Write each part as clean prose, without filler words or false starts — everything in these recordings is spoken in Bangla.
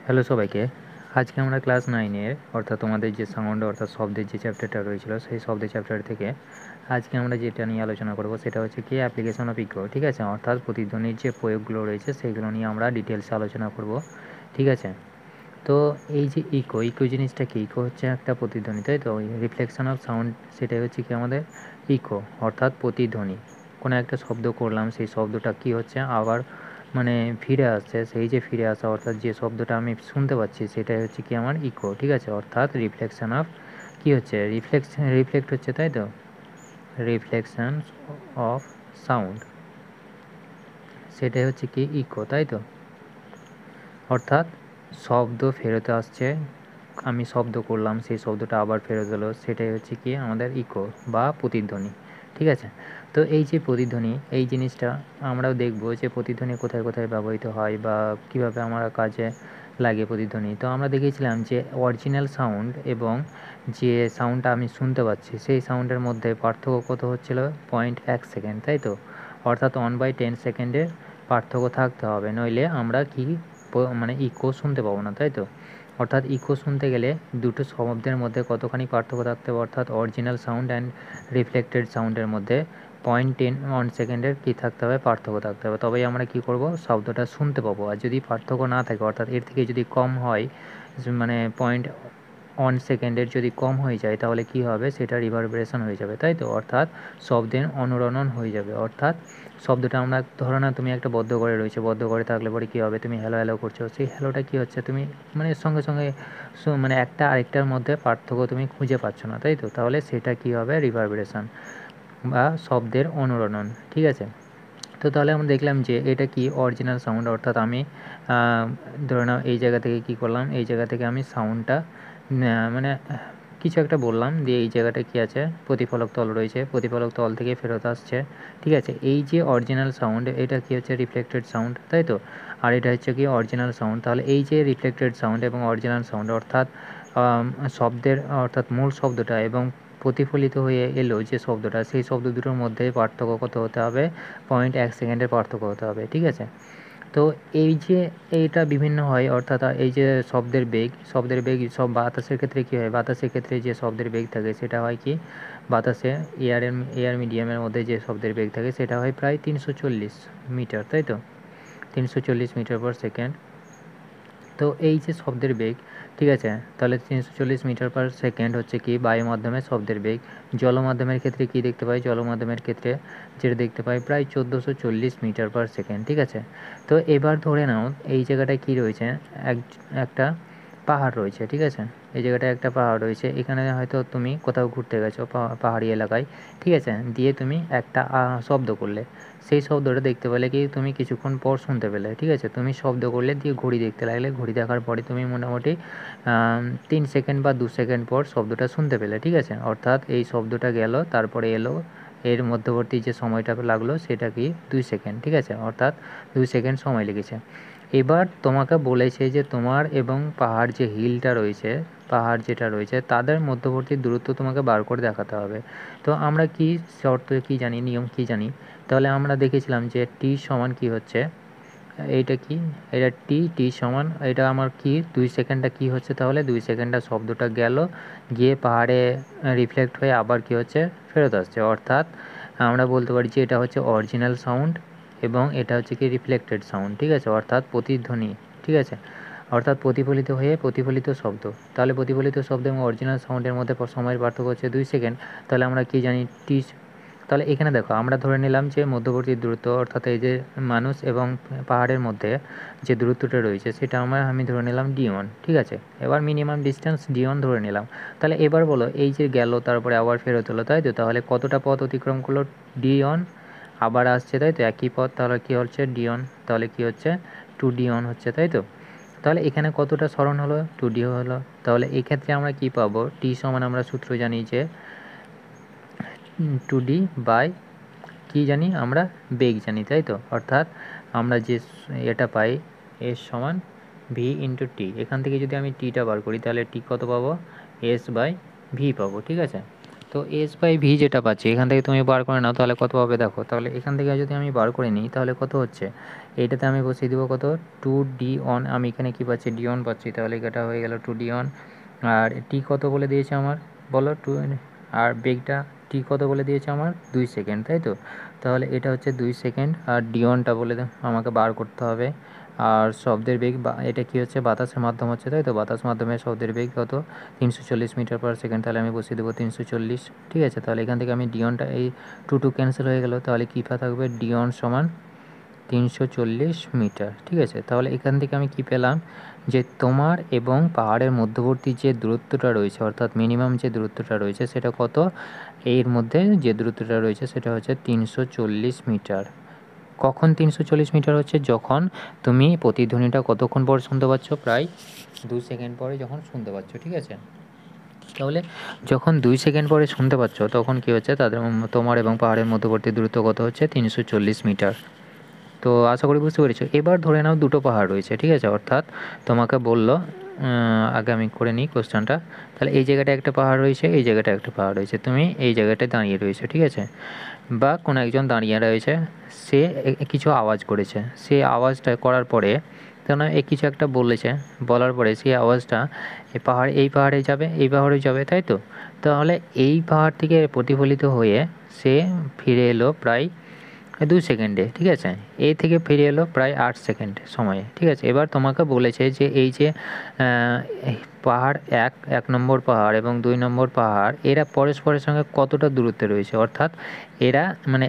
হ্যালো সবাইকে। আজকে আমরা ক্লাস 9 এর অর্থাৎ তোমাদের যে সাউন্ড অর্থাৎ শব্দের যে চ্যাপ্টারটা রয়েছিল সেই শব্দের চ্যাপ্টার থেকে আজকে আমরা যেটা নিয়ে আলোচনা করব সেটা হচ্ছে কি অ্যাপ্লিকেশন অফ ইকো। ঠিক আছে, অর্থাৎ প্রতিধ্বনির যে প্রয়োগগুলো রয়েছে সেইগুলো নিয়ে আমরা ডিটেলসে আলোচনা করব। ঠিক আছে, তো এই যে ইকো ইকো জিনিসটা কি? ইকো হচ্ছে একটা প্রতিধ্বনি, তাই তো? রিফ্লেকশন অফ সাউন্ড সেটাই হচ্ছে কি আমাদের ইকো, অর্থাৎ প্রতিধ্বনি। কোনো একটা শব্দ করলাম, সেই শব্দটা কি হচ্ছে আবার মানে ফিরে আসছে, সেই যে ফিরে আসা অর্থাৎ যে শব্দটা আমি শুনতে পাচ্ছি সেটাই হচ্ছে কি আমার ইকো। ঠিক আছে, অর্থাৎ রিফ্লেকশন অফ কি হচ্ছে, রিফ্লেক্ট হচ্ছে, তাই তো? রিফ্লেকশন অফ সাউন্ড সেটাই হচ্ছে কি ইকো, তাই তো? অর্থাৎ শব্দ ফেরত আসছে, আমি শব্দ করলাম, সেই শব্দটা আবার ফেরত এলো, সেটাই হচ্ছে কি আমাদের ইকো বা প্রতিধ্বনি। ঠিক আছে, তো এই যে প্রতিধ্বনি এই জিনিসটা আমরাও দেখব যে প্রতিধ্বনি কোথায় কোথায় ব্যবহৃত হয় বা কীভাবে আমরা কাজে লাগে প্রতিধ্বনি। তো আমরা দেখেছিলাম যে অরিজিনাল সাউন্ড এবং যে সাউন্ডটা আমি শুনতে পাচ্ছি সেই সাউন্ডের মধ্যে পার্থক্য কত হচ্ছিল? 0.1 সেকেন্ড, তাই তো? অর্থাৎ 1/10 সেকেন্ডের পার্থক্য থাকতে হবে, নইলে আমরা কি মানে ইকো শুনতে পাবো না, তাই তো? অর্থাৎ ইকো শুনতে গেলে দুটো শব্দের মধ্যে কতখানি পার্থক্য থাকতে হবে, অর্থাৎ অরিজিনাল সাউন্ড অ্যান্ড রিফ্লেক্টেড সাউন্ডের মধ্যে 0.1 সেকেন্ডের কী থাকতে হবে? পার্থক্য থাকতে হবে, তবেই আমরা কী করব? শব্দটা শুনতে পাবো। আর যদি পার্থক্য না থাকে অর্থাৎ এর থেকে যদি কম হয়, মানে 0.1 সেকেন্ডের যদি কম হয়ে যায় তাহলে কি হবে? সেটা রিভারবেরেশন হয়ে যাবে, তাই তো? অর্থাৎ শব্দের অনুরণন হয়ে যাবে। অর্থাৎ শব্দটা আমরা ধরো না, তুমি একটা বদ্ধ ঘরে রয়েছে, বদ্ধ ঘরে থাকলে পরে কী হবে? তুমি হ্যালো হ্যালো করছো, সেই হ্যালোটা কী হচ্ছে? তুমি মানে সঙ্গে সঙ্গে মানে একটা আরেকটার মধ্যে পার্থক্য তুমি খুঁজে পাচ্ছ না, তাই তো? তাহলে সেটা কী হবে? রিভারবেরেশন বা শব্দের অনুরণন। ঠিক আছে, তো তাহলে আমরা দেখলাম যে এটা কি অরিজিনাল সাউন্ড, অর্থাৎ আমি ধরে নাও এই জায়গা থেকে কী করলাম, এই জায়গা থেকে আমি সাউন্ডটা মানে কিছু একটা বললাম, দিয়ে এই জায়গাটা কী আছে? প্রতিফলক তল রয়েছে, প্রতিফলক তল থেকে ফেরত আসছে। ঠিক আছে, এই যে অরিজিনাল সাউন্ড এটা কি হচ্ছে? রিফ্লেক্টেড সাউন্ড, তাই তো? আর এটা হচ্ছে কি অরিজিনাল সাউন্ড। তাহলে এই যে রিফ্লেক্টেড সাউন্ড এবং অরিজিনাল সাউন্ড অর্থাৎ শব্দের অর্থাৎ মূল শব্দটা এবং প্রতিফলিত হয়ে এলো যে শব্দটা, সেই শব্দ দুটোর মধ্যে পার্থক্য কত হতে হবে? 0.1 সেকেন্ডের পার্থক্য হতে হবে। ঠিক আছে, তো এই যে এইটা বিভিন্ন হয়, অর্থাৎ এই যে শব্দের বেগ সব বাতাসের ক্ষেত্রে কী হয়? বাতাসের ক্ষেত্রে যে শব্দের বেগ থাকে সেটা হয় কি বাতাসে এয়ার মিডিয়ামের মধ্যে যে শব্দের বেগ থাকে সেটা হয় প্রায় 340 মিটার, তাই তো? 340 মিটার পার সেকেন্ড। তো এই যে শব্দের বেগ, ঠিক আছে, তাহলে 340 মিটার পার সেকেন্ড হচ্ছে কি বায়ু মাধ্যমে শব্দের বেগ। জল মাধ্যমের ক্ষেত্রে কী দেখতে পাই? জল মাধ্যমের ক্ষেত্রে যেটা দেখতে পাই প্রায় 1440 মিটার পার সেকেন্ড। ঠিক আছে, তো এবার ধরে নাও এই জায়গাটায় কী রয়েছে? একটা পাহাড় রয়েছে। ঠিক আছে, এই জায়গাটায় একটা পাহাড় রয়েছে, এখানে হয়তো তুমি কোথাও ঘুরতে গেছো পাহাড়ি এলাকায়। ঠিক আছে, দিয়ে তুমি একটা শব্দ করলে, সেই শব্দটা দেখতে পেলে কি তুমি কিছুক্ষণ পর শুনতে পেলে। ঠিক আছে, তুমি শব্দ করলে দিয়ে ঘড়ি দেখতে লাগলে, ঘড়ি দেখার পরে তুমি মোটামুটি 3 সেকেন্ড বা 2 সেকেন্ড পর শব্দটা শুনতে পেলে। ঠিক আছে, অর্থাৎ এই শব্দটা গেল তারপরে এলো, এর মধ্যবর্তী যে সময়টা লাগলো সেটা কি 2 সেকেন্ড। ঠিক আছে, অর্থাৎ 2 সেকেন্ড সময় লেগেছে। এবার তোমাকে বলেছে যে তোমার এবং পাহাড় যে হিলটা রয়েছে, পাহাড় যেটা রয়েছে তাদের মধ্যবর্তী দূরত্ব তোমাকে বার করে দেখাতে হবে। তো আমরা কি শর্ত কি জানি, নিয়ম কি জানি? তাহলে আমরা দেখেছিলাম যে টি সমান কি হচ্ছে, এইটা কি, এটা টি সমান, এটা আমার কি 2 সেকেন্ডটা কি হচ্ছে? তাহলে 2 সেকেন্ডটা শব্দটা গেল, গিয়ে পাহাড়ে রিফ্লেক্ট হয়ে আবার কি হচ্ছে? ফেরত আসছে। অর্থাৎ আমরা বলতে পারি যে এটা হচ্ছে অরিজিনাল সাউন্ড এবং এটা হচ্ছে কি রিফ্লেক্টেড সাউন্ড। ঠিক আছে, অর্থাৎ প্রতিধ্বনি। ঠিক আছে, অর্থাৎ প্রতিফলিত হয়ে প্রতিফলিত শব্দ। তাহলে প্রতিফলিত শব্দ এবং অরিজিনাল সাউন্ডের মধ্যে সময়ের পার্থক্য হচ্ছে 2 সেকেন্ড। তাহলে আমরা কি জানি? টি। তাহলে এখানে দেখো আমরা ধরে নিলাম যে মধ্যবর্তী দূরত্ব, অর্থাৎ এই যে মানুষ এবং পাহাড়ের মধ্যে যে দূরত্বটা রয়েছে সেটা আমি ধরে নিলাম d1। ঠিক আছে, এবার মিনিমাম ডিস্টেন্স d1 ধরে নিলাম। তাহলে এবার বলো এই যে গেল তারপরে আবার ফেরত হলো, তাই তো? তাহলে কতটা পথ অতিক্রম করলো? d1 আবার আসছে, তাই তো? একই পথ, তাহলে কী হচ্ছে? d1, তাহলে কী হচ্ছে? 2d1 হচ্ছে, তাই তো? তাহলে এখানে কতটা সরণ হলো? 2d হলো। তাহলে এক্ষেত্রে আমরা কি পাবো? টি সমান আমরা সূত্র জানি যে 2d বাই কী জানি আমরা? বেগ জানি, তাই তো? অর্থাৎ আমরা যে এটা পাই এস সমান ভি ইন্টু টি, এখান থেকে যদি আমি টিটা বার করি তাহলে টি কত পাবো? এস বাই ভি পাবো। ঠিক আছে, তো এস বাই ভি যেটা পাচ্ছি এখান থেকে তুমি বার করে নাও, তাহলে কত হবে দেখো। তাহলে এখান থেকে যদি আমি বার করে নিই তাহলে কত হচ্ছে, এইটাতে আমি বসিয়ে দেবো কত, 2d1। আমি এখানে কী পাচ্ছি, d1 পাচ্ছি, তাহলে এটা হয়ে গেল 2d1। আর টি কত বলে দিয়েছে আমার, বলো 2। আর বেগটা টি কত বলে দিয়েছে আমার, 2 সেকেন্ড, তাই তো। তাহলে এটা হচ্ছে 2 সেকেন্ড, আর d1টা বলে আমাকে বার করতে হবে। আর শব্দের বেগ বা এটা কী হচ্ছে, বাতাসের মাধ্যম হচ্ছে, তাই তো। বাতাস মাধ্যমে শব্দের বেগ কত, 340 মিটার পার সেকেন্ড। তাহলে আমি বসিয়ে দেবো 340, ঠিক আছে। তাহলে এখান থেকে আমি d1টা, এই 2 ক্যান্সেল হয়ে গেল, তাহলে কী থাকবে, d1 সমান 340 মিটার, ঠিক আছে। তাহলে এখান থেকে আমি কি পেলাম, যে তোমার এবং পাহাড়ের মধ্যবর্তী যে দূরত্বটা রয়েছে, অর্থাৎ মিনিমাম যে দূরত্বটা রয়েছে সেটা কত, এর মধ্যে যে দূরত্বটা রয়েছে সেটা হচ্ছে 340 মিটার। কখন 340 মিটার হচ্ছে, যখন তুমি প্রতিধ্বনিটা কতক্ষণ পর শুনতে পাচ্ছ, প্রায় 2 সেকেন্ড পরে যখন শুনতে পাচ্ছ, ঠিক আছে। তাহলে যখন 2 সেকেন্ড পরে শুনতে পাচ্ছ তখন কী হচ্ছে, তোমার এবং পাহাড়ের মধ্যবর্তী দূরত্ব কত হচ্ছে, 340 মিটার। তো আশা করি বুঝতে পেরেছো। এবার ধরে নাও দুটো পাহাড় রয়েছে, ঠিক আছে। অর্থাৎ তোমাকে বললো, আগে আমি করে নিই কোশ্চেনটা। তাহলে এই জায়গাটা একটা পাহাড় রয়েছে, এই জায়গাটা একটা পাহাড় রয়েছে, তুমি এই জায়গাটায় দাঁড়িয়ে রয়েছো, ঠিক আছে। বা কোনো একজন দাঁড়িয়ে রয়েছে, সে কিছু আওয়াজ করেছে, সে আওয়াজটা করার পরে কেন কিছু একটা বলেছে, বলার পরে সেই আওয়াজটা এই পাহাড়ে যাবে, এই পাহাড়ে যাবে, তাই তো। তাহলে এই পাহাড় থেকে প্রতিফলিত হয়ে সে ফিরে এলো প্রায় 2 সেকেন্ডে, ঠিক আছে। এই থেকে ফিরে এলো প্রায় 8 সেকেন্ড সময়ে, ঠিক আছে। এবার তোমাকে বলেছে যে এই যে এই পাহাড় এক নম্বর পাহাড় এবং 2 নম্বর পাহাড়, এরা পরস্পরের সঙ্গে কতটা দূরত্বে রয়েছে, অর্থাৎ এরা মানে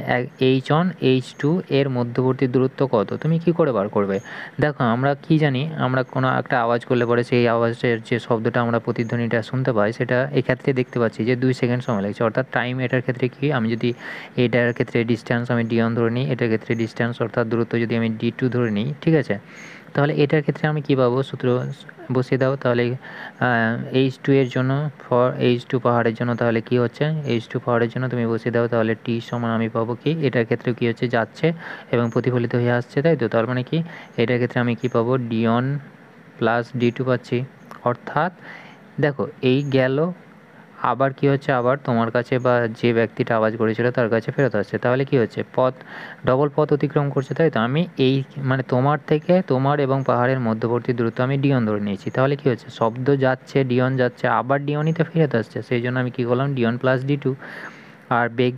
H1 H2 এর মধ্যবর্তী দূরত্ব কত, তুমি কি করে বার করবে। দেখো আমরা কি জানি, আমরা কোনো একটা আওয়াজ করলে পরে সেই আওয়াজের যে শব্দটা আমরা প্রতিধ্বনিটা শুনতে পাই, সেটা এক্ষেত্রে দেখতে পাচ্ছি যে 2 সেকেন্ড সময় লাগছে, অর্থাৎ টাইম। এটার ক্ষেত্রে কি, আমি যদি এটার ক্ষেত্রে ডিস্ট্যান্স আমি d1 ধরে নিই, এটার ক্ষেত্রে ডিস্ট্যান্স অর্থাৎ দূরত্ব যদি আমি d2 ধরে নিই, ঠিক আছে। তাহলে এটার ক্ষেত্রে আমি কী পাবো, সূত্র বসিয়ে দাও। তাহলে H2 এর জন্য, ফর H2 পাহাড়ের জন্য তাহলে কি হচ্ছে, H2 পাহাড়ের জন্য তুমি বসিয়ে দাও, তাহলে টি সমান আমি পাবো কি, এটার ক্ষেত্রে কী হচ্ছে, যাচ্ছে এবং প্রতিফলিত হয়ে আসছে, তাই তো। তার মানে কি, এটার ক্ষেত্রে আমি কি পাবো, d1 প্লাস d2 পাচ্ছি। অর্থাৎ দেখো এই গেল, আবার কি হচ্ছে, আবার তোমার কাছে বা যে ব্যক্তিটা আওয়াজ করেছিল তার কাছে ফেরত আসছে। তাহলে কি হচ্ছে, ডবল পথ অতিক্রম করছে, তাই তো। আমি এই মানে তোমার থেকে, তোমার এবং পাহাড়ের মধ্যবর্তী দূরত্ব আমি d1 ধরে নিয়েছি। তাহলে কি হচ্ছে, শব্দ যাচ্ছে, d1 যাচ্ছে, আবার d1ই তো ফেরত আসছে, সেই জন্য আমি কী করলাম, d1 প্লাস d2। আর বেগ,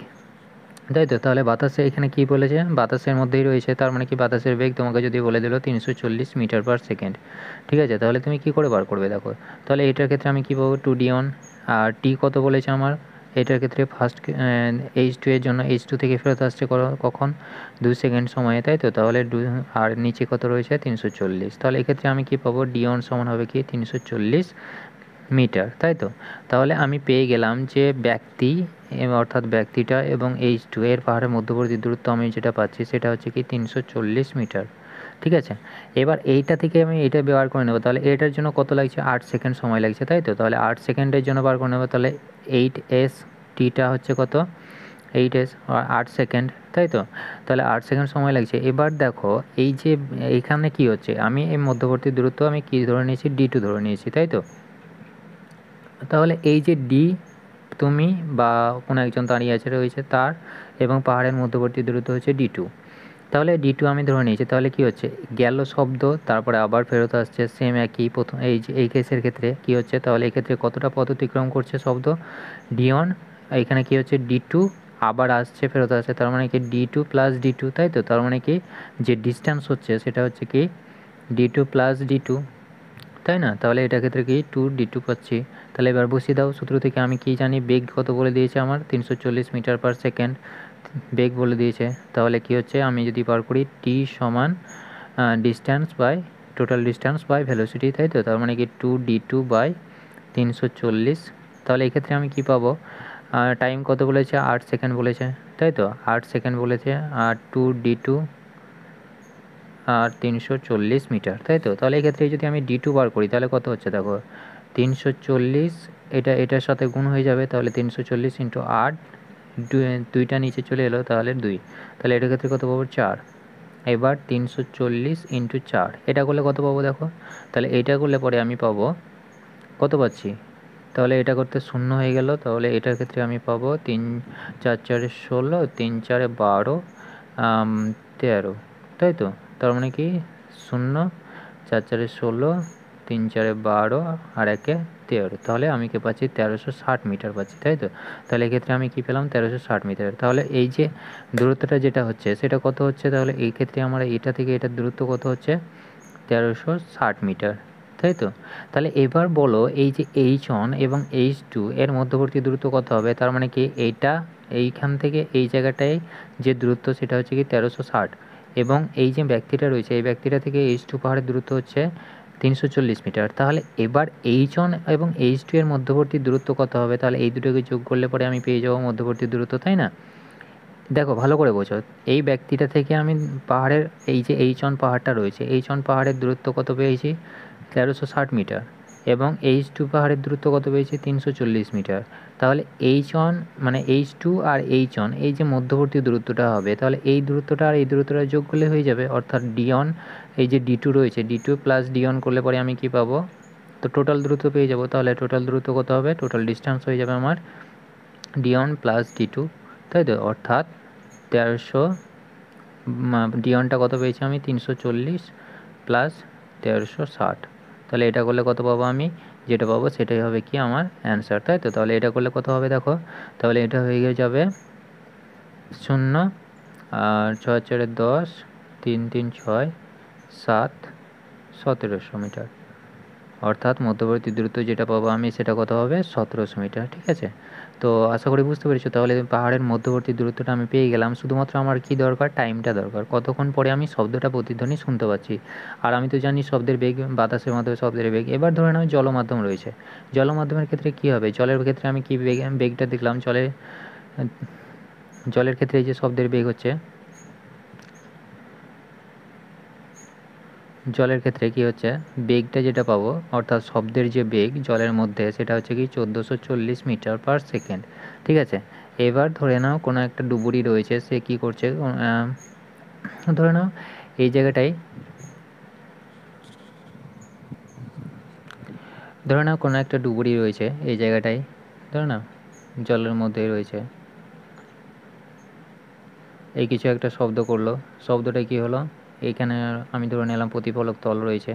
তাই তো। তাহলে বাতাসে এখানে কি বলেছে, বাতাসের মধ্যেই রয়েছে, তার মানে কি বাতাসের বেগ তোমাকে যদি বলে দিল 340 মিটার পার সেকেন্ড, ঠিক আছে। তাহলে তুমি কি করে বার করবে দেখো। তাহলে এটার ক্ষেত্রে আমি কী পাবো, 2d1। আর টি কত বলেছে আমার, এটার ক্ষেত্রে ফার্স্ট H2 এর জন্য H2 থেকে ফেরত আসছে কখন, 2 সেকেন্ড সময়ে, তাই তো। তাহলে আর নিচে কত রয়েছে, 340। তাহলে এক্ষেত্রে আমি কি পাবো, d1 সমান হবে কি 340 মিটার, তাই তো। তাহলে আমি পেয়ে গেলাম যে ব্যক্তি, অর্থাৎ ব্যক্তিটা এবং H2 এর পাহাড়ের মধ্যবর্তী দূরত্ব আমি যেটা পাচ্ছি সেটা হচ্ছে কি 340 মিটার, ঠিক আছে। এবার এইটা থেকে আমি এটা বার করে নেবো, তাহলে এটার জন্য কত লাগছে, 8 সেকেন্ড সময় লাগছে, তাই তো। তাহলে 8 সেকেন্ডের জন্য বার করে নেবো, তাহলে 8s, টিটা হচ্ছে কত, 8s, 8 সেকেন্ড, তাই তো। তাহলে 8 সেকেন্ড সময় লাগছে। এবার দেখো এই যে এইখানে কি হচ্ছে, আমি এই মধ্যবর্তী দূরত্ব আমি কি ধরে নিয়েছি, d2 ধরে নিয়েছি, তাই তো। তাহলে এই যে ডি, তুমি বা কোনো একজন দাঁড়িয়ে আছে রয়েছে তার এবং পাহাড়ের মধ্যবর্তী দূরত্ব হচ্ছে d2। তাহলে d2 আমি ধরে নিয়েছি। তাহলে কি হচ্ছে, গেল শব্দ, তারপরে আবার ফেরত আসছে, সেম একই প্রথম এই কেসের ক্ষেত্রে কি হচ্ছে, তাহলে এই ক্ষেত্রে কতটা পথ অতিক্রম করছে শব্দ, d1। এখানে কি হচ্ছে, d2 আবার আসছে, ফেরত আসছে, তার মানে কি d2 প্লাস d2, তাই তো। তার মানে কি যে ডিস্ট্যান্স হচ্ছে সেটা হচ্ছে কি d2 প্লাস d2, তাই না। তাহলে এটার ক্ষেত্রে কি 2d2 পাচ্ছি। তাহলে এবার বসিয়ে দাও, সূত্র থেকে আমি কি জানি, বেগ কত বলে দিয়েছে আমার, 340 মিটার পার সেকেন্ড বেগ বলে দিয়েছে। তাহলে কি হচ্ছে, আমি যদি বার করি টি সমান distance by total distance by velocity, তাই তো। তার মানে কি 2d2 বাই 340। তাহলে এক্ষেত্রে আমি কি পাবো, টাইম কত বলেছে, 8 সেকেন্ড বলেছে, তাই তো। 8 সেকেন্ড বলেছে, আর 2d2 আর 340 মিটার, তাই তো। তাহলে এক্ষেত্রে যদি আমি d2 বার করি তাহলে কত হচ্ছে দেখো, 340, এটার সাথে গুণ হয়ে যাবে, তাহলে 340 ইন্টু 8, দুইটা নিচে চলে এলো, তাহলে 2। তাহলে এটার ক্ষেত্রে কত পাবো, 4। এবার 340 ইন্টু 4, এটা করলে কত পাবো দেখো। তাহলে এইটা করলে পরে আমি পাবো কত পাচ্ছি, তাহলে এটা করতে শূন্য হয়ে গেল। তাহলে এটার ক্ষেত্রে আমি পাবো 3 4 4 16, 3 4 12, 13, তাই তো? তার মানে কি 0 4 4 16, 3 4 12 আর 1 13, তাহলে আমি কি পাচ্ছি 1360 মিটার পাচ্ছি, তাই তো? তাহলে এক্ষেত্রে আমি কি পেলাম 1360 মিটার। তাহলে এই যে দূরত্বটা যেটা হচ্ছে সেটা কত হচ্ছে? তাহলে এই ক্ষেত্রে আমার এটা থেকে এটার দূরত্ব কত হচ্ছে? 1360 মিটার, তাই তো? তাহলে এবার বলো এই যে H1 এবং H2 এর মধ্যবর্তী দূরত্ব কত হবে? তার মানে কি এইখান থেকে এই জায়গাটায় যে দূরত্ব সেটা হচ্ছে কি 1360, এবং এই যে ব্যক্তিটা রয়েছে এই ব্যক্তিটা থেকে H2 পাহাড়ের দূরত্ব হচ্ছে 340 মিটার। তাহলে এবার H1 এবং H2 এর মধ্যবর্তী দূরত্ব কত হবে? তাহলে এই দুটোকে যোগ করলে পরে আমি পেয়ে যাবো মধ্যবর্তী দূরত্ব, তাই না? দেখো ভালো করে বোঝো, এই ব্যক্তিটা থেকে আমি পাহাড়ের এই যে H1 পাহাড়টা রয়েছে, H1 পাহাড়ের দূরত্ব কত পেয়েছি? 1360 মিটার, এবং H2 পাহাড়ের দূরত্ব কত পেয়েছি? 340 মিটার। তাহলে H1 মানে H2 আর H1 এই যে মধ্যবর্তী দূরত্বটা হবে, তাহলে এই দূরত্বটা আর এই দূরত্বটা যোগ করলে হয়ে যাবে, অর্থাৎ D1 এই যে D2 রয়েছে D2 প্লাস D1 করলে পরে আমি কি পাবো? তো টোটাল দূরত্ব পেয়ে যাবো। তাহলে টোটাল দূরত্ব কত হবে? টোটাল ডিস্টেন্স হয়ে যাবে আমার D1 প্লাস D2, তাই তো? অর্থাৎ 1300, D1টা কত পেয়েছি আমি? 340 প্লাস 1360। তাহলে এটা করলে কত পাবো আমি? যেটা পাবো সেটাই হবে কি আমার অ্যান্সার, তাই তো? তাহলে এটা করলে কত হবে দেখো, তাহলে এটা হয়ে যাবে 0 আর 6 4 10, 3 3 6 7, 1700 মিটার। অর্থাৎ মধ্যবর্তী দূরত্ব যেটা পাবো আমি সেটা কত হবে? 1700 মিটার, ঠিক আছে? তো আশা করি বুঝতে পেরেছো। তাহলে পাহাড়ের মধ্যবর্তী দূরত্বটা আমি পেয়ে গেলাম। শুধুমাত্র আমার কি দরকার? টাইমটা দরকার, কতক্ষণ পরে আমি শব্দটা প্রতিধ্বনি শুনতে পাচ্ছি। আর আমি তো জানি শব্দের বেগ, বাতাসের মাধ্যমে শব্দের বেগ। এবার ধরে নাও জলমাধ্যম রয়েছে, জলমাধ্যমের ক্ষেত্রে কি হবে? জলের ক্ষেত্রে আমি কি বেগটা দেখলাম? জলের ক্ষেত্রে এই যে শব্দের বেগ হচ্ছে, জলের ক্ষেত্রে কি হচ্ছে? বেগটা যেটা পাবো, অর্থাৎ শব্দের যে বেগ জলের মধ্যে সেটা হচ্ছে কি 1440 মিটার পার সেকেন্ড, ঠিক আছে? এবার ধরে নাও কোনো একটা ডুবুরি রয়েছে, সে কি করছে? ধরে নাও এই জায়গাটায়, ধরে নাও কোনো একটা ডুবুরি রয়েছে এই জায়গাটায়, ধরে নাও জলের মধ্যেই রয়েছে, এই কিছু একটা শব্দ করলো, শব্দটা কি হলো? এইখানে আমি ধরে নিলাম প্রতিফলক তল রয়েছে,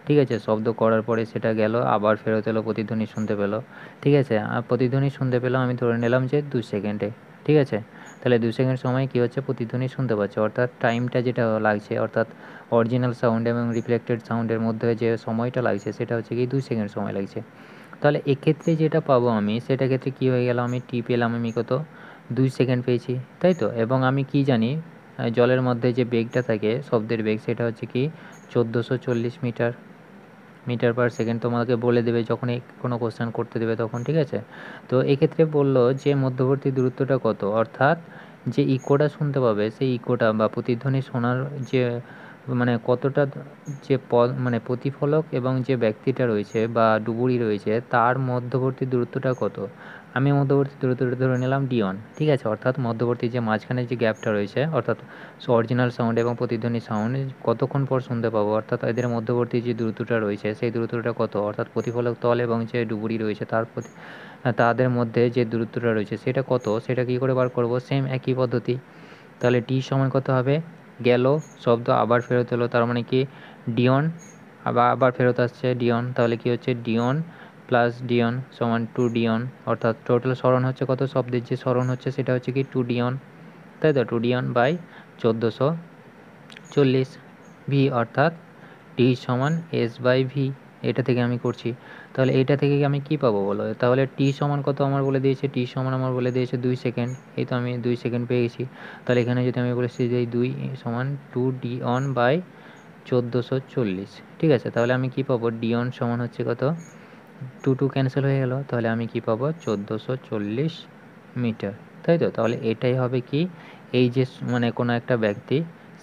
ঠিক আছে? শব্দ করার পরে সেটা গেল, আবার ফেরত এলো, প্রতিধ্বনি শুনতে পেলো, ঠিক আছে? আর প্রতিধ্বনি শুনতে পেলাম আমি ধরে নিলাম যে 2 সেকেন্ডে, ঠিক আছে? তাহলে 2 সেকেন্ড সময় কী হচ্ছে? প্রতিধ্বনি শুনতে পাচ্ছে, অর্থাৎ টাইমটা যেটা লাগছে, অর্থাৎ অরিজিনাল সাউন্ড এবং রিফ্লেক্টেড সাউন্ডের মধ্যে যে সময়টা লাগছে সেটা হচ্ছে কি 2 সেকেন্ড সময় লাগছে। তাহলে এক্ষেত্রে যেটা পাবো আমি, সেটা ক্ষেত্রে কী হয়ে গেল? আমি টি পেলাম আমি কত? 2 সেকেন্ড পেয়েছি, তাই তো? এবং আমি কি জানি জলের মধ্যে যে বেগটা থাকে শব্দের বেগ সেটা হচ্ছে কি 1440 মিটার পার সেকেন্ড। তোমাকে বলে দেবে যখনই কোনো কোশ্চেন করতে দেবে তখন, ঠিক আছে? তো এক্ষেত্রে বললো যে মধ্যবর্তী দূরত্বটা কত, অর্থাৎ যে ইকোটা শুনতে পাবে সেই ইকোটা বা প্রতিধ্বনি শোনার যে মানে কতটা, যে মানে প্রতিফলক এবং যে ব্যক্তিটা রয়েছে বা ডুবুরি রয়েছে তার মধ্যবর্তী দূরত্বটা কত। আমি মধ্যবর্তী দূরত্বটা ধরে নিলাম D1, ঠিক আছে? অর্থাৎ মধ্যবর্তী যে মাঝখানে যে গ্যাপটা রয়েছে, অর্থাৎ অরিজিনাল সাউন্ড এবং প্রতিধ্বনি সাউন্ড কতক্ষণ পর শুনতে পাবো, অর্থাৎ এদের মধ্যবর্তী যে দূরত্বটা রয়েছে সেই দূরত্বটা কত, অর্থাৎ প্রতিফলক তল এবং যে ডুবুরি রয়েছে তাদের মধ্যে যে দূরত্বটা রয়েছে সেটা কত, সেটা কী করে বার করব? সেম একই পদ্ধতি। তাহলে টি সমান কত হবে? গেল শব্দ আবার ফেরত এলো, তার মানে কি D1 আবার ফেরত আসছে D1, তাহলে কি হচ্ছে D1 প্লাস D1 সমান 2D1, অর্থাৎ টোটাল স্মরণ হচ্ছে কত? শব্দের যে স্মরণ হচ্ছে সেটা হচ্ছে কি 2D1, তাই তো? 2D1 বাই 1440 ভি, অর্থাৎ টি সমান এস বাই ভি। এটা থেকে আমি করছি, তাহলে এটা থেকে আমি কি পাবো বলো? তাহলে টি সমান কত আমার বলে দিয়েছে? টি সমান আমার বলে দিয়েছে 2 সেকেন্ড, এই তো আমি 2 সেকেন্ড পেয়ে গেছি। তাহলে এখানে যদি আমি বলেছি যে 2 সমান 2D1 বাই 1440, ঠিক আছে? তাহলে আমি কি পাবো? D1 সমান হচ্ছে কত? 2 ক্যান্সেল হয়ে গেল, তাহলে আমি কি পাবো? 1440 মিটার, তাই তো? তাহলে এটাই হবে কি এই যে মানে কোনো একটা ব্যক্তি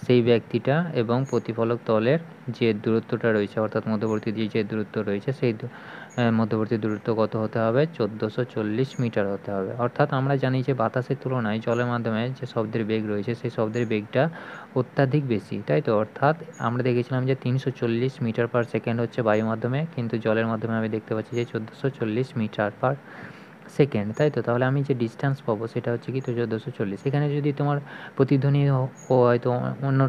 সেই ব্যক্তিটা এবং প্রতিফলক তলের যে দূরত্বটা রয়েছে, অর্থাৎ মধ্যবর্তী যে দূরত্ব রয়েছে সেই মধ্যবর্তী দূরত্ব কত হতে হবে? 1440 মিটার হতে হবে। অর্থাৎ আমরা জানি যে বাতাসের তুলনায় জলের মাধ্যমে যে শব্দের বেগ রয়েছে সেই শব্দের বেগটা অত্যাধিক বেশি, তাই তো? অর্থাৎ আমরা দেখেছিলাম যে 340 মিটার পার সেকেন্ড হচ্ছে বায়ুর মাধ্যমে, কিন্তু জলের মাধ্যমে আমি দেখতে পাচ্ছি যে 1440 মিটার পার সেকেন্ড, তাই তো? তাহলে আমি যে ডিস্ট্যান্স পাবো সেটা হচ্ছে কি 1440। এখানে যদি তোমার প্রতিধ্বনি হয়তো অন্য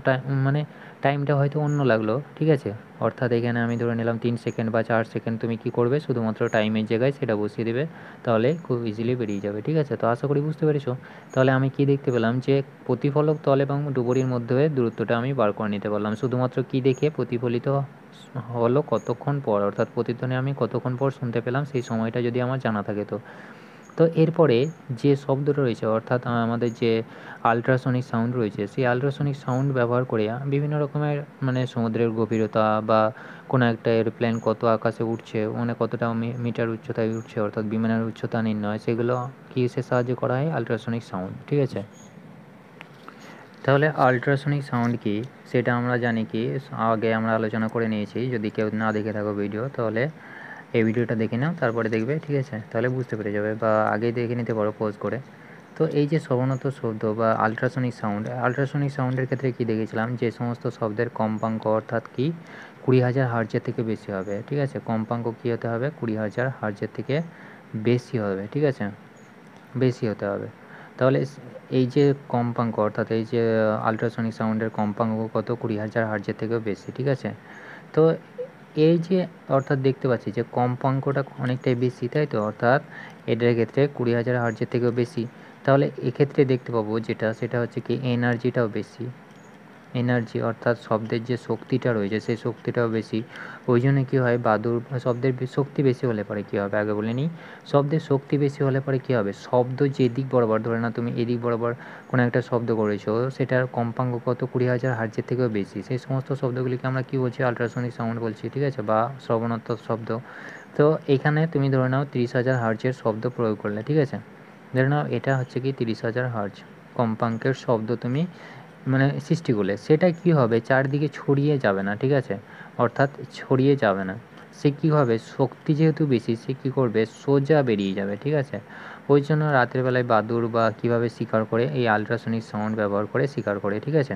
মানে টাইমটা হয়তো অন্য লাগলো, ঠিক আছে? অর্থাৎ এখানে আমি ধরে নিলাম 3 সেকেন্ড বা 4 সেকেন্ড, তুমি কি করবে? শুধুমাত্র টাইমের জায়গায় সেটা বসিয়ে দেবে, তাহলে খুব ইজিলি বেরিয়ে যাবে, ঠিক আছে? তো আশা করি বুঝতে পেরেছো। তাহলে আমি কি দেখতে পেলাম যে প্রতিফলক তল এবং ডুবুরির মধ্যে দূরত্বটা আমি বার করে নিতে পারলাম শুধুমাত্র কি দেখে? প্রতিফলিত হলো কতক্ষণ পর, অর্থাৎ প্রতিধ্বনি আমি কতক্ষণ পর শুনতে পেলাম সেই সময়টা যদি আমার জানা থাকে। তো তো এরপরে যে শব্দটা রয়েছে, অর্থাৎ আমাদের যে আল্ট্রাসনিক সাউন্ড রয়েছে, সেই আল্ট্রাসনিক সাউন্ড ব্যবহার করে বিভিন্ন রকমের মানে সমুদ্রের গভীরতা বা কোনো একটা এরোপ্লেন কত আকাশে উঠছে, মানে কতটা মিটার উচ্চতায় উঠছে, অর্থাৎ বিমানের উচ্চতা নির্ণয়, সেগুলো কিসের সাহায্যে করা হয়? আল্ট্রাসনিক সাউন্ড, ঠিক আছে? তাহলে আল্ট্রাসনিক সাউন্ড কি সেটা আমরা জানি কি, আগে আমরা আলোচনা করে নিয়েছি। যদি কেউ না দেখে থাকো ভিডিও, তাহলে এই ভিডিওটা দেখে নাও, তারপরে দেখবে, ঠিক আছে? তাহলে বুঝতে পেরে যাবে, বা আগেই দেখে নিতে পারো পজ করে। তো এই যে শ্রবণত শব্দ বা আল্ট্রাসনিক সাউন্ডের ক্ষেত্রে কি দেখেছিলাম? যে সমস্ত শব্দের কম্পাঙ্ক অর্থাৎ কি 20,000 হার্জের থেকে বেশি হবে, ঠিক আছে? কম্পাঙ্ক কী হতে হবে? 20,000 হার্জের থেকে বেশি হবে, ঠিক আছে? বেশি হতে হবে। তাহলে এই যে কম্পাঙ্ক, অর্থাৎ এই যে আল্ট্রাসনিক সাউন্ডের কম্পাঙ্ক কত? 20,000 হার্জের থেকেও বেশি, ঠিক আছে? তো এই যে অর্থাৎ দেখতে পাচ্ছি যে কম্পাঙ্কটা অনেকটাই বেশি, তাই তো? অর্থাৎ এটার ক্ষেত্রে 20,000 হার্জের থেকেও বেশি। তাহলে এক্ষেত্রে দেখতে পাবো যেটা, সেটা হচ্ছে কি এনার্জিটাও বেশি। এনার্জি অর্থাৎ শব্দের যে শক্তিটা রয়েছে সেই শক্তিটাও বেশি। ওই জন্য কী হয়? শব্দের শক্তি বেশি হলে পরে কী হবে? আগে বলে নিই। শব্দের শক্তি বেশি হলে পরে কী হবে? শব্দ যেদিক বরাবর, ধরে না তুমি এদিক বরাবর কোনো একটা শব্দ করেছো, সেটার কম্পাঙ্ক কত? 20,000 হার্জের থেকেও বেশি। সেই সমস্ত শব্দগুলিকে আমরা কী বলছি? আল্ট্রাসনিক সাউন্ড বলছি, ঠিক আছে? বা শ্রবণাত্মক শব্দ। তো এখানে তুমি ধরে নাও 30,000 হার্জের শব্দ প্রয়োগ করলে, ঠিক আছে? ধরে নাও এটা হচ্ছে কি 30,000 হার্জ কম্পাঙ্কের শব্দ তুমি মানে সৃষ্টি করলে, সেটা কী হবে? চারদিকে ছড়িয়ে যাবে না, ঠিক আছে? অর্থাৎ ছড়িয়ে যাবে না। সে কী হবে? শক্তি যেহেতু বেশি, সে কী করবে? সোজা বেরিয়ে যাবে, ঠিক আছে? ওই জন্য রাতের বেলায় বাদুড় বা কীভাবে শিকার করে? এই আল্ট্রাসনিক সাউন্ড ব্যবহার করে শিকার করে, ঠিক আছে?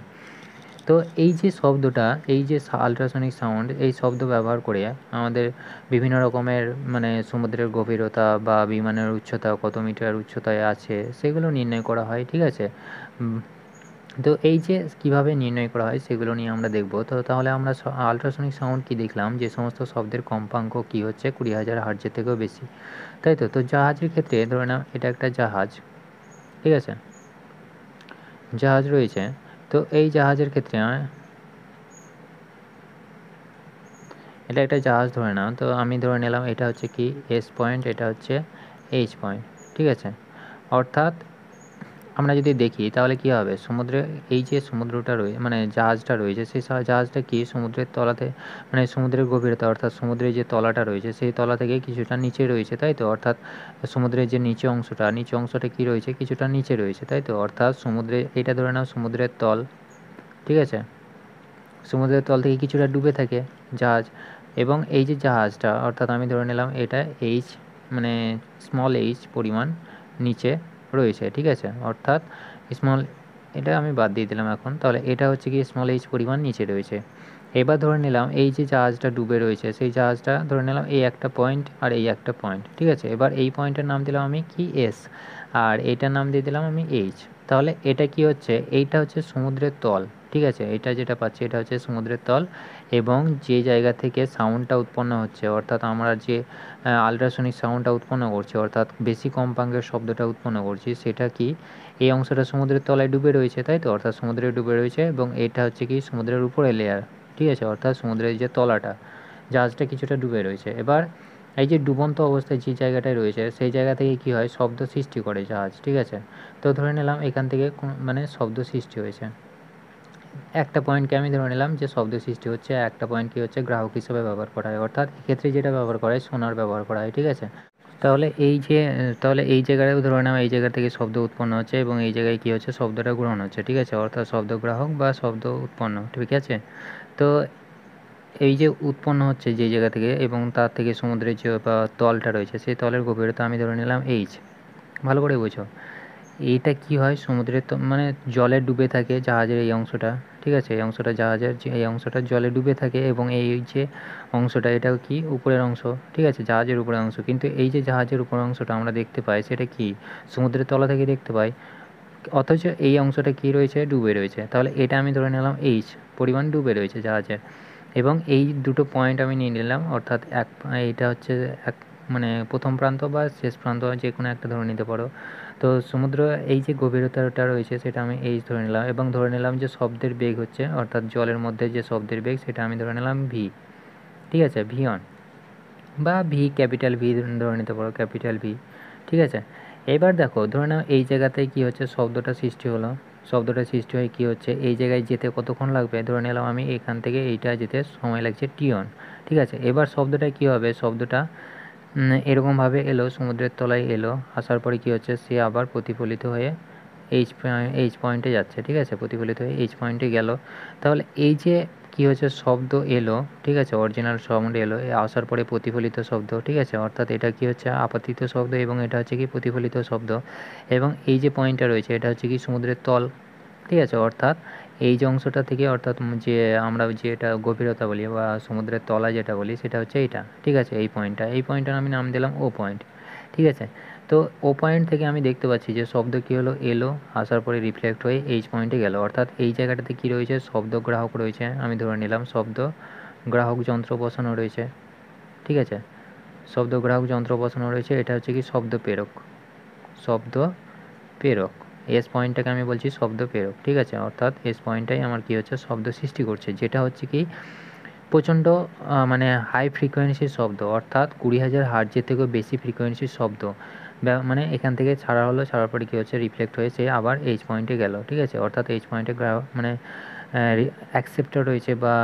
তো এই যে শব্দটা, এই যে আল্ট্রাসনিক সাউন্ড, এই শব্দ ব্যবহার করে আমাদের বিভিন্ন রকমের মানে সমুদ্রের গভীরতা বা বিমানের উচ্চতা কত মিটার উচ্চতায় আছে সেগুলো নির্ণয় করা হয়, ঠিক আছে? তো এই যে কীভাবে নির্ণয় করা হয় সেগুলো নিয়ে আমরা দেখব। তো তাহলে আমরা আল্ট্রাসনিক সাউন্ড কি দেখলাম? যে সমস্ত শব্দের কম্পাঙ্ক কী হচ্ছে? 20,000 হার্জের থেকেও বেশি, তাই তো? তো জাহাজের ক্ষেত্রে ধরে নাও এটা একটা জাহাজ, ঠিক আছে? জাহাজ রয়েছে। তো এই জাহাজের ক্ষেত্রে এটা একটা জাহাজ ধরে নাও। তো আমি ধরে নিলাম এটা হচ্ছে কি এস পয়েন্ট, এটা হচ্ছে এইচ পয়েন্ট, ঠিক আছে? অর্থাৎ আমরা যদি দেখি তাহলে কী হবে? সমুদ্রে এই যে সমুদ্রটা মানে জাহাজটা রয়েছে, সেই জাহাজটা কি সমুদ্রের তলাতে মানে সমুদ্রের গভীরতা, অর্থাৎ সমুদ্রের যে তলাটা রয়েছে সেই তলা থেকে কিছুটা নিচে রয়েছে, তাই তো? অর্থাৎ সমুদ্রের যে নিচে অংশটা কী রয়েছে? কিছুটা নিচে রয়েছে, তাই তো? অর্থাৎ সমুদ্রে এটা ধরে নাও সমুদ্রের তল, ঠিক আছে? সমুদ্রের তল থেকে কিছুটা ডুবে থাকে জাহাজ, এবং এই যে জাহাজটা অর্থাৎ আমি ধরে নিলাম এটা এইচ মানে স্মল এইচ পরিমাণ নিচে রয়েছে, ঠিক আছে? অর্থাৎ স্মল, এটা আমি বাদ দিয়ে দিলাম এখন। তাহলে এটা হচ্ছে কি স্মল এইচ পরিমাণ নিচে রয়েছে। এবার ধরে নিলাম এই যে জাহাজটা ডুবে রয়েছে সেই জাহাজটা ধরে নিলাম এই একটা পয়েন্ট আর এই একটা পয়েন্ট, ঠিক আছে? এবার এই পয়েন্টের নাম দিলাম আমি কি এস, আর এইটার নাম দিয়ে দিলাম আমি এইচ। তাহলে এটা কি হচ্ছে? এইটা হচ্ছে সমুদ্রের তল, ঠিক আছে? এটা যেটা পাচ্ছি এটা হচ্ছে সমুদ্রের তল, এবং যে জায়গা থেকে সাউন্ডটা উৎপন্ন হচ্ছে, অর্থাৎ আমরা যে আল্ট্রাসনিক সাউন্ডটা উৎপন্ন করছি, অর্থাৎ বেশি কম্পাঙ্কের শব্দটা উৎপন্ন করছি, সেটা কি এই অংশটা সমুদ্রের তলায় ডুবে রয়েছে, তাই তো? অর্থাৎ সমুদ্রে ডুবে রয়েছে, এবং এটা হচ্ছে কি সমুদ্রের উপরে লেয়ার, ঠিক আছে? অর্থাৎ সমুদ্রের যে তলাটা, জাহাজটা কিছুটা ডুবে রয়েছে। এবার এই যে ডুবন্ত অবস্থায় যে জায়গাটায় রয়েছে সেই জায়গা থেকে কী হয়? শব্দ সৃষ্টি করে জাহাজ, ঠিক আছে? তো ধরে নিলাম এখান থেকে মানে শব্দ সৃষ্টি হয়েছে। একটা পয়েন্টকে আমি ধরে নিলাম যে শব্দ সৃষ্টি হচ্ছে, একটা পয়েন্ট কী হচ্ছে? গ্রাহক হিসেবে ব্যবহার করা হয়, অর্থাৎ এক্ষেত্রে যেটা ব্যবহার করা হয় সোনার ব্যবহার করা হয়, ঠিক আছে? তাহলে এই জায়গায় ধরে নাও এই জায়গা থেকে শব্দ উৎপন্ন হচ্ছে এবং এই জায়গায় কী হচ্ছে, শব্দটা গ্রহণ হচ্ছে, ঠিক আছে, অর্থাৎ শব্দ গ্রাহক বা শব্দ উৎপন্ন, ঠিক আছে। তো এই যে উৎপন্ন হচ্ছে যে জায়গা থেকে এবং তার থেকে সমুদ্রের যে বা তলটা রয়েছে সেই তলের গভীরতা আমি ধরে নিলাম এইচ। ভালো করে বোঝো, এইটা কি হয়, সমুদ্রের তো মানে জলে ডুবে থাকে জাহাজের এই অংশটা, ঠিক আছে, এই অংশটা জাহাজের এই অংশটা জলে ডুবে থাকে এবং এই যে অংশটা এটাও কি উপরের অংশ, ঠিক আছে, জাহাজের উপরের অংশ। কিন্তু এই যে জাহাজের উপরের অংশটা আমরা দেখতে পাই সেটা কি সমুদ্রের তলা থেকে দেখতে পাই, অথচ এই অংশটা কি রয়েছে, ডুবে রয়েছে। তাহলে এটা আমি ধরে নিলাম এইচ পরিমাণ ডুবে রয়েছে জাহাজের, এবং এই দুটো পয়েন্ট আমি নিয়ে নিলাম, অর্থাৎ এইটা হচ্ছে এক মানে প্রথম প্রান্ত বা শেষ প্রান্ত যে কোনো একটা ধরে নিতে পারো। তো সমুদ্র এই যে গভীরতাটা রয়েছে সেটা আমি এইচ ধরে নিলাম এবং ধরে নিলাম যে শব্দের বেগ হচ্ছে, অর্থাৎ জলের মধ্যে যে শব্দের বেগ সেটা আমি ধরে নিলাম ভি, ঠিক আছে, ভি অন বা ভি ক্যাপিটাল ভি ধরে নিতে পারো, ক্যাপিটাল ভি, ঠিক আছে। এবার দেখো ধরে নাও এই জায়গাতে কি হচ্ছে, শব্দটা সৃষ্টি হলো, শব্দটা সৃষ্টি হয়ে কী হচ্ছে, এই জায়গায় যেতে কতক্ষণ লাগবে, ধরে নিলাম আমি এখান থেকে এইটা যেতে সময় লাগছে টিয়ন, ঠিক আছে। এবার শব্দটা কী হবে, শব্দটা এরকমভাবে এলো, সমুদ্রের তলায় এলো, আসার পরে কী হচ্ছে, সে আবার প্রতিফলিত হয়ে এইচ পয়েন্টে যাচ্ছে, ঠিক আছে, প্রতিফলিত হয়ে এইচ পয়েন্টে গেল। তাহলে এই যে কী হচ্ছে, শব্দ এলো, ঠিক আছে, অরিজিনাল সাউন্ড এলো, আসার পরে প্রতিফলিত শব্দ, ঠিক আছে, অর্থাৎ এটা কী হচ্ছে, আপতিত শব্দ এবং এটা হচ্ছে কি প্রতিফলিত শব্দ। এবং এই যে পয়েন্টটা রয়েছে এটা হচ্ছে কি সমুদ্রের তল, ঠিক আছে, অর্থাৎ এই যে অংশটা থেকে, অর্থাৎ যে আমরা যেটা গভীরতা বলি বা সমুদ্রের তলা যেটা বলি সেটা হচ্ছে এইটা, ঠিক আছে, এই পয়েন্টটার আমি নাম দিলাম ও পয়েন্ট, ঠিক আছে। তো ও পয়েন্ট থেকে আমি দেখতে পাচ্ছি যে শব্দ কী হলো, এলো, আসার পরে রিফ্লেক্ট হয়ে এইচ পয়েন্টে গেল, অর্থাৎ এই জায়গাটাতে কী রয়েছে, শব্দ গ্রাহক রয়েছে, আমি ধরে নিলাম শব্দ গ্রাহক যন্ত্র বসানো রয়েছে, ঠিক আছে, শব্দ গ্রাহক যন্ত্র বসানো রয়েছে, এটা হচ্ছে কি শব্দ প্রেরক, শব্দ প্রেরক, এস পয়েন্টটাকে আমি বলছি শব্দ প্রেরক, ঠিক আছে, অর্থাৎ এস পয়েন্টটাই আমার কী হচ্ছে, শব্দ সৃষ্টি করছে, যেটা হচ্ছে কি প্রচণ্ড মানে হাই ফ্রিকোয়েন্সির শব্দ, অর্থাৎ 20,000 হার্টজের থেকেও বেশি ফ্রিকোয়েন্সির শব্দ, মানে এখান থেকে ছাড়া হলো, ছাড়ার পরে কী হচ্ছে, রিফ্লেক্ট হয়ে সে আবার এইচ পয়েন্টে গেল, ঠিক আছে, অর্থাৎ এইচ পয়েন্টে মানে অ্যাকসেপ্টার রয়েছে বা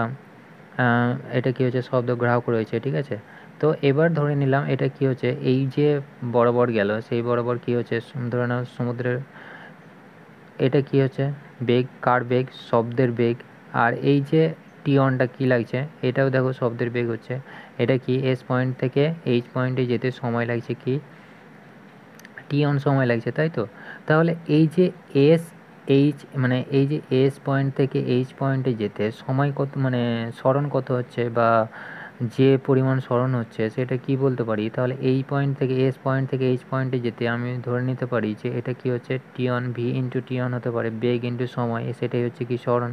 এটা কী হচ্ছে, শব্দ গ্রাহক রয়েছে, ঠিক আছে। তো এবার ধরে নিলাম এটা কী হচ্ছে, এই যে বরাবর গেল সেই বরাবর কী হচ্ছে, ধরে নাও সমুদ্রের এটা কী হচ্ছে, বেগ, কার বেগ, শব্দের বেগ, আর এই যে টিয়নটা কী লাগছে, এটাও দেখো শব্দের বেগ হচ্ছে, এটা কি এস পয়েন্ট থেকে এইচ পয়েন্টে যেতে সময় লাগছে কি টিয়ন সময় লাগছে, তাই তো। তাহলে এই যে এস এইচ মানে এই যে এস পয়েন্ট থেকে এইচ পয়েন্টে যেতে সময় কত, মানে স্মরণ কত হচ্ছে বা যে পরিমাণ স্মরণ হচ্ছে সেটা কি বলতে পারি, তাহলে এই পয়েন্ট থেকে এস পয়েন্ট থেকে এইচ পয়েন্টে যেতে আমি ধরে নিতে পারি যে এটা কি হচ্ছে, টিয়ন ভি ইন্টু টিয়ন হতে পারে, বেগ ইন্টু সময়, সেটাই হচ্ছে কি স্মরণ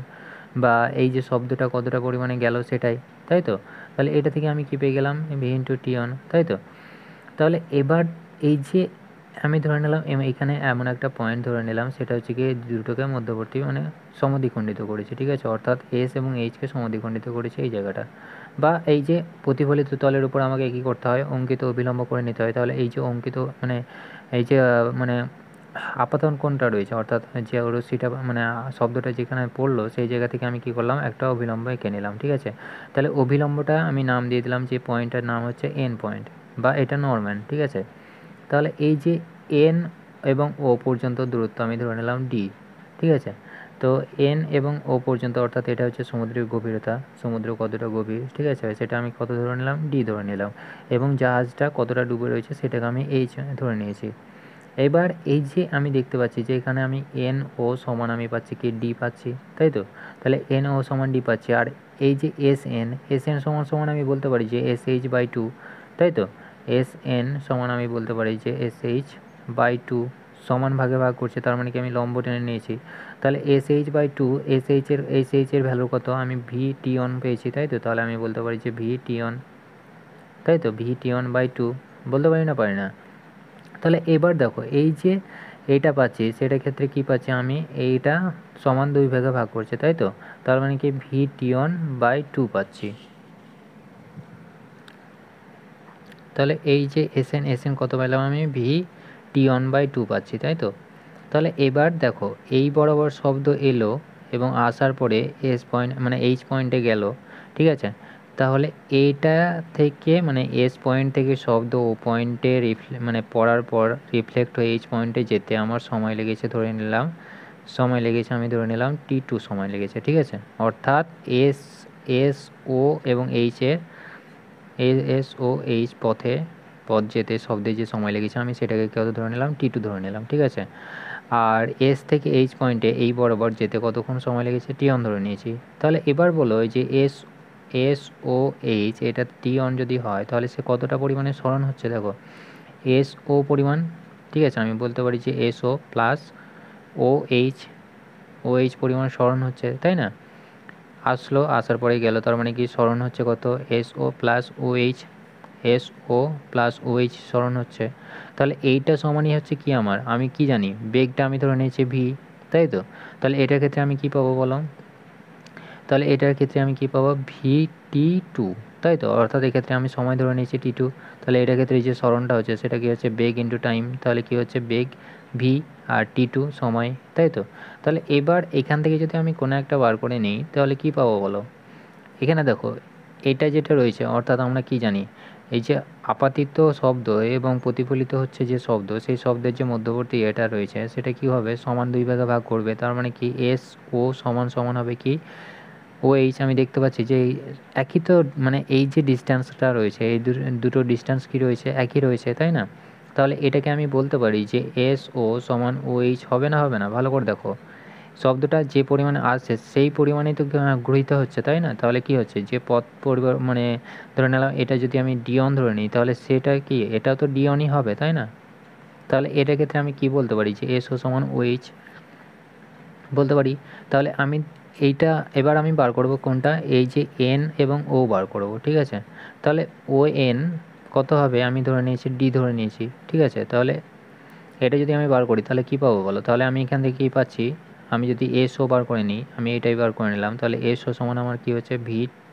বা এই যে শব্দটা কতটা পরিমাণে গেল সেটাই, তাই তো। তাহলে এটা থেকে আমি কী পেয়ে গেলাম, ভি ইন্টু টিয়ন, তাই তো। তাহলে এবার এই যে আমি ধরে নিলাম এখানে এমন একটা পয়েন্ট ধরে নিলাম সেটা হচ্ছে কি দুটোকে মধ্যবর্তী মানে সমদ্বিখণ্ডিত করেছি, ঠিক আছে, অর্থাৎ এস এবং এইচকে সমদ্বিখণ্ডিত করেছি এই জায়গাটা, বা এই যে প্রতিফলিত তলের উপর আমাকে কী করতে হয়, অঙ্কিত অভিলম্ব করে নিতে হয়। তাহলে এই যে অঙ্কিত মানে এই যে মানে আপাতন কোণটা রয়েছে, অর্থাৎ যে রশ্মিটা মানে শব্দটা যেখানে পড়লো সেই জায়গা থেকে আমি কী করলাম, একটা অভিলম্ব এঁকে নিলাম, ঠিক আছে। তাহলে অভিলম্বটা আমি নাম দিয়ে দিলাম, যে পয়েন্টটার নাম হচ্ছে এন পয়েন্ট বা এটা নরম্যান, ঠিক আছে। তাহলে এই যে এন এবং ও পর্যন্ত দূরত্ব আমি ধরে নিলাম ডি, ঠিক আছে। তো এন এবং ও পর্যন্ত, অর্থাৎ এটা হচ্ছে সমুদ্রের গভীরতা, সমুদ্র কতটা গভীর, ঠিক আছে, সেটা আমি কত ধরে নিলাম, ডি ধরে নিলাম, এবং জাহাজটা কতটা ডুবে রয়েছে সেটাকে আমি এইচ ধরে নিয়েছি। এবার এই যে আমি দেখতে পাচ্ছি যে এখানে আমি এন ও সমান আমি পাচ্ছি কি ডি পাচ্ছি, তাই তো। তাহলে এন ও সমান ডি পাচ্ছি, আর এই যে এস এন সমান সমান আমি বলতে পারি যে এস এইচ বাই টু, তাই তো। এস এন সমান আমি বলতে পারি যে এস এইচ বাই টু, সমান ভাগে ভাগ করছে, তার মানে কি আমি লম্ব টেনে নিয়েছি। তাহলে S H by two, S এইচের ভ্যালু কত, আমি ভি টি অন পেয়েছি, তাই তো। তাহলে আমি বলতে পারি যে ভি টি অন, তাই তো, V T on by two বলতে পারি না, পারি না। তাহলে এবার দেখো এই যে এইটা পাচ্ছি সেটার ক্ষেত্রে কি পাচ্ছি আমি, এইটা সমান দুই ভাগে ভাগ করছে, তাই তো। তার মানে কি V T on by two পাচ্ছি। তাহলে এই যে এস এন কত পেলাম আমি, V T on by two পাচ্ছি, তাই তো। তাহলে এবার দেখো এই বরাবর শব্দ এলো এবং আসার পরে এস পয়েন্ট মানে এইচ পয়েন্টে গেল, ঠিক আছে। তাহলে এইটা থেকে মানে এস পয়েন্ট থেকে শব্দ ও পয়েন্টে মানে পড়ার পর রিফ্লেক্ট হয়ে এইচ পয়েন্টে যেতে আমার সময় লেগেছে আমি ধরে নিলাম T2 সময় লেগেছে, ঠিক আছে। অর্থাৎ এস ও এবং এইচ পথ যেতে শব্দে যে সময় লেগেছে আমি সেটাকে কত ধরে নিলাম, T2 ধরে নিলাম, ঠিক আছে। আর এস থেকে এইচ পয়েন্টে এই বরাবর যেতে কতক্ষণ সময় লেগেছে, T1 ধরে নিয়েছি। তাহলে এবার বলো যে এস ও এইচ এটা T1 যদি হয় তাহলে সে কতটা পরিমাণে স্মরণ হচ্ছে, দেখো এস ও পরিমাণ, ঠিক আছে। আমি বলতে পারি যে S O plus O H পরিমাণ স্মরণ হচ্ছে, তাই না। আসার পরে গেল, তার মানে কি স্মরণ হচ্ছে কত, S O plus O H স্মরণ হচ্ছে। তাহলে এইটা সমানই হচ্ছে কি আমার, আমি কি জানি বেগটা আমি ধরে নিয়েছি ভি, তাই তো। তাহলে এটার ক্ষেত্রে আমি কি পাবো বলো, তাহলে এটার ক্ষেত্রে আমি কি পাবো T2, তাই তো। অর্থাৎ এক্ষেত্রে আমি সময় ধরে নিয়েছি T2। তাহলে এটার ক্ষেত্রে যে স্মরণটা হচ্ছে সেটা কি হচ্ছে বেগ ইন্টু টাইম, তাহলে কি হচ্ছে বেগ ভি আর T2 সময়, তাই তো। তাহলে এবার এখান থেকে যদি আমি কোনো একটা বার করে নিই তাহলে কি পাবো বলো, এখানে দেখো এটা যেটা রয়েছে, অর্থাৎ আমরা কি জানি এই যে আপাতিত শব্দ এবং প্রতিফলিত হচ্ছে যে শব্দ, সেই শব্দের যে মধ্যবর্তী এটা রয়েছে সেটা কি হবে, সমান দুই ভাগে ভাগ করবে। তার মানে কি এস ও সমান সমান হবে কি ও এইচ। আমি দেখতে পাচ্ছি যে একই তো, মানে এই যে ডিস্ট্যান্সটা রয়েছে এই দুটো ডিস্ট্যান্স কি রয়েছে, একই রয়েছে, তাই না। তাহলে এটাকে আমি বলতে পারি যে এস ও সমান ও এইচ হবে না, হবে না, ভালো করে দেখো শব্দটা যে পরিমাণে আসছে সেই পরিমাণেই তো গৃহীত হচ্ছে, তাই না। তাহলে কি হচ্ছে যে পথ পরিবার মানে ধরে নিলাম এটা যদি আমি ডিওন ধরে নিই তাহলে সেটা কি এটাও তো ডিওনই হবে, তাই না। তাহলে এটার ক্ষেত্রে আমি কি বলতে পারি যে এস ও সমান ও এইচ বলতে পারি। তাহলে আমি এইটা এবার আমি বার করব কোনটা, এই যে এন এবং ও বার করব, ঠিক আছে। তাহলে ও এন কত হবে, আমি ধরে নিয়েছি ডি ধরে নিয়েছি, ঠিক আছে। তাহলে এটা যদি আমি বার করি তাহলে কী পাবো বলো, তাহলে আমি এখান থেকে কী পাচ্ছি, আমি যদি এস ও বার করে নিই, আমি এটাই বার করে নিলাম, তাহলে এস ও সমান আমার কী হচ্ছে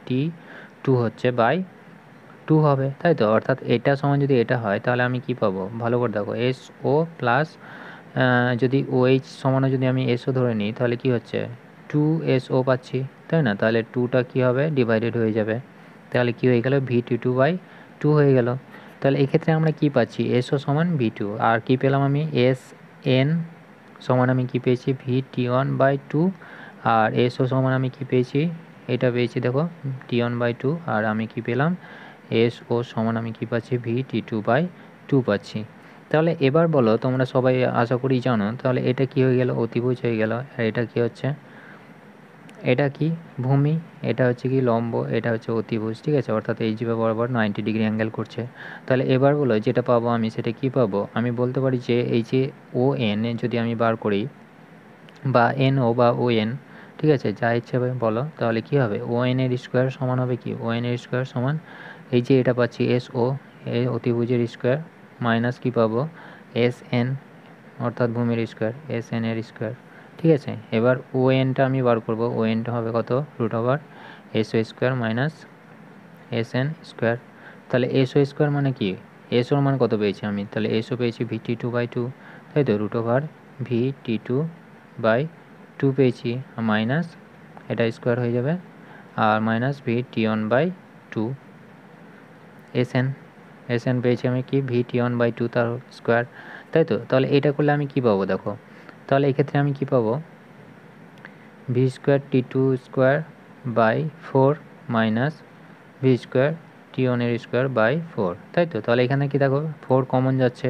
T2 হচ্ছে বাই 2 হবে, তাই তো। অর্থাৎ এটা সমান যদি এটা হয় তাহলে আমি কি পাবো ভালো করে দেখো, এস ও প্লাস যদি ও এইচ সমানও যদি আমি এসও ধরে নিই তাহলে কি হচ্ছে 2SO পাচ্ছি, তাই না। তাহলে 2টা কী হবে ডিভাইডেড হয়ে যাবে, তাহলে কি হয়ে গেল VT2/2 হয়ে গেল। তাহলে এক্ষেত্রে আমরা কি পাচ্ছি, এসও সমান V2, আর কি পেলাম আমি SN সমান আমি কি পেয়েছি VT1/2, আর এসও সমান আমি কি পেয়েছি, এটা পেয়েছি দেখো T1/2, আর আমি কি পেলাম এসও সমান আমি কি পাচ্ছি VT2/2 পাচ্ছি। তাহলে এবার বলো, তোমরা সবাই আশা করি জানো, তাহলে এটা কি হয়ে গেল অতিভুজ হয়ে গেল, আর এটা কি হচ্ছে, এটা কি ভূমি, এটা হচ্ছে কি লম্ব, এটা হচ্ছে অতিভুজ, ঠিক আছে। অর্থাৎ এই জিভে বরাবর 90 ডিগ্রি অ্যাঙ্গেল করছে। তাহলে এবার বলো যেটা পাবো আমি সেটা কি পাবো, আমি বলতে পারি যে এই যে ও এন যদি আমি বার করি বা এন ও বা ও এন, ঠিক আছে, যা ইচ্ছে বলো, তাহলে কি হবে ও এন এর স্কোয়ার সমান হবে কি, ও এন এর স্কোয়ার সমান এই যে এটা পাচ্ছি এস ও এ অতিভুজের স্কোয়ার মাইনাস কি পাবো এস এন অর্থাৎ ভূমির স্কোয়ার এস এন এর স্কোয়ার, ঠিক আছে। এবার ও এনটা আমি বার করব, ও এনটা হবে কত √/, S O square minus S N square. তাহলে এস ও স্কোয়ার মানে কি, এস ওর মান কত পেয়েছি আমি, তাহলে এস ও পেয়েছি VT2/2, তাই তো, √/, VT2/2 পেয়েছি, মাইনাস এটা স্কোয়ার হয়ে যাবে, আর মাইনাস VT1/2 এস এন পেয়েছি আমি কি VT1/2 তার স্কোয়ার, তাই তো। তাহলে এটা করলে আমি কি পাবো দেখো, তাহলে এক্ষেত্রে আমি কি পাবো V²T2²/4 মাইনাস V²T1/4, তাই তো। তাহলে এখানে কি দেখো 4 কমন যাচ্ছে,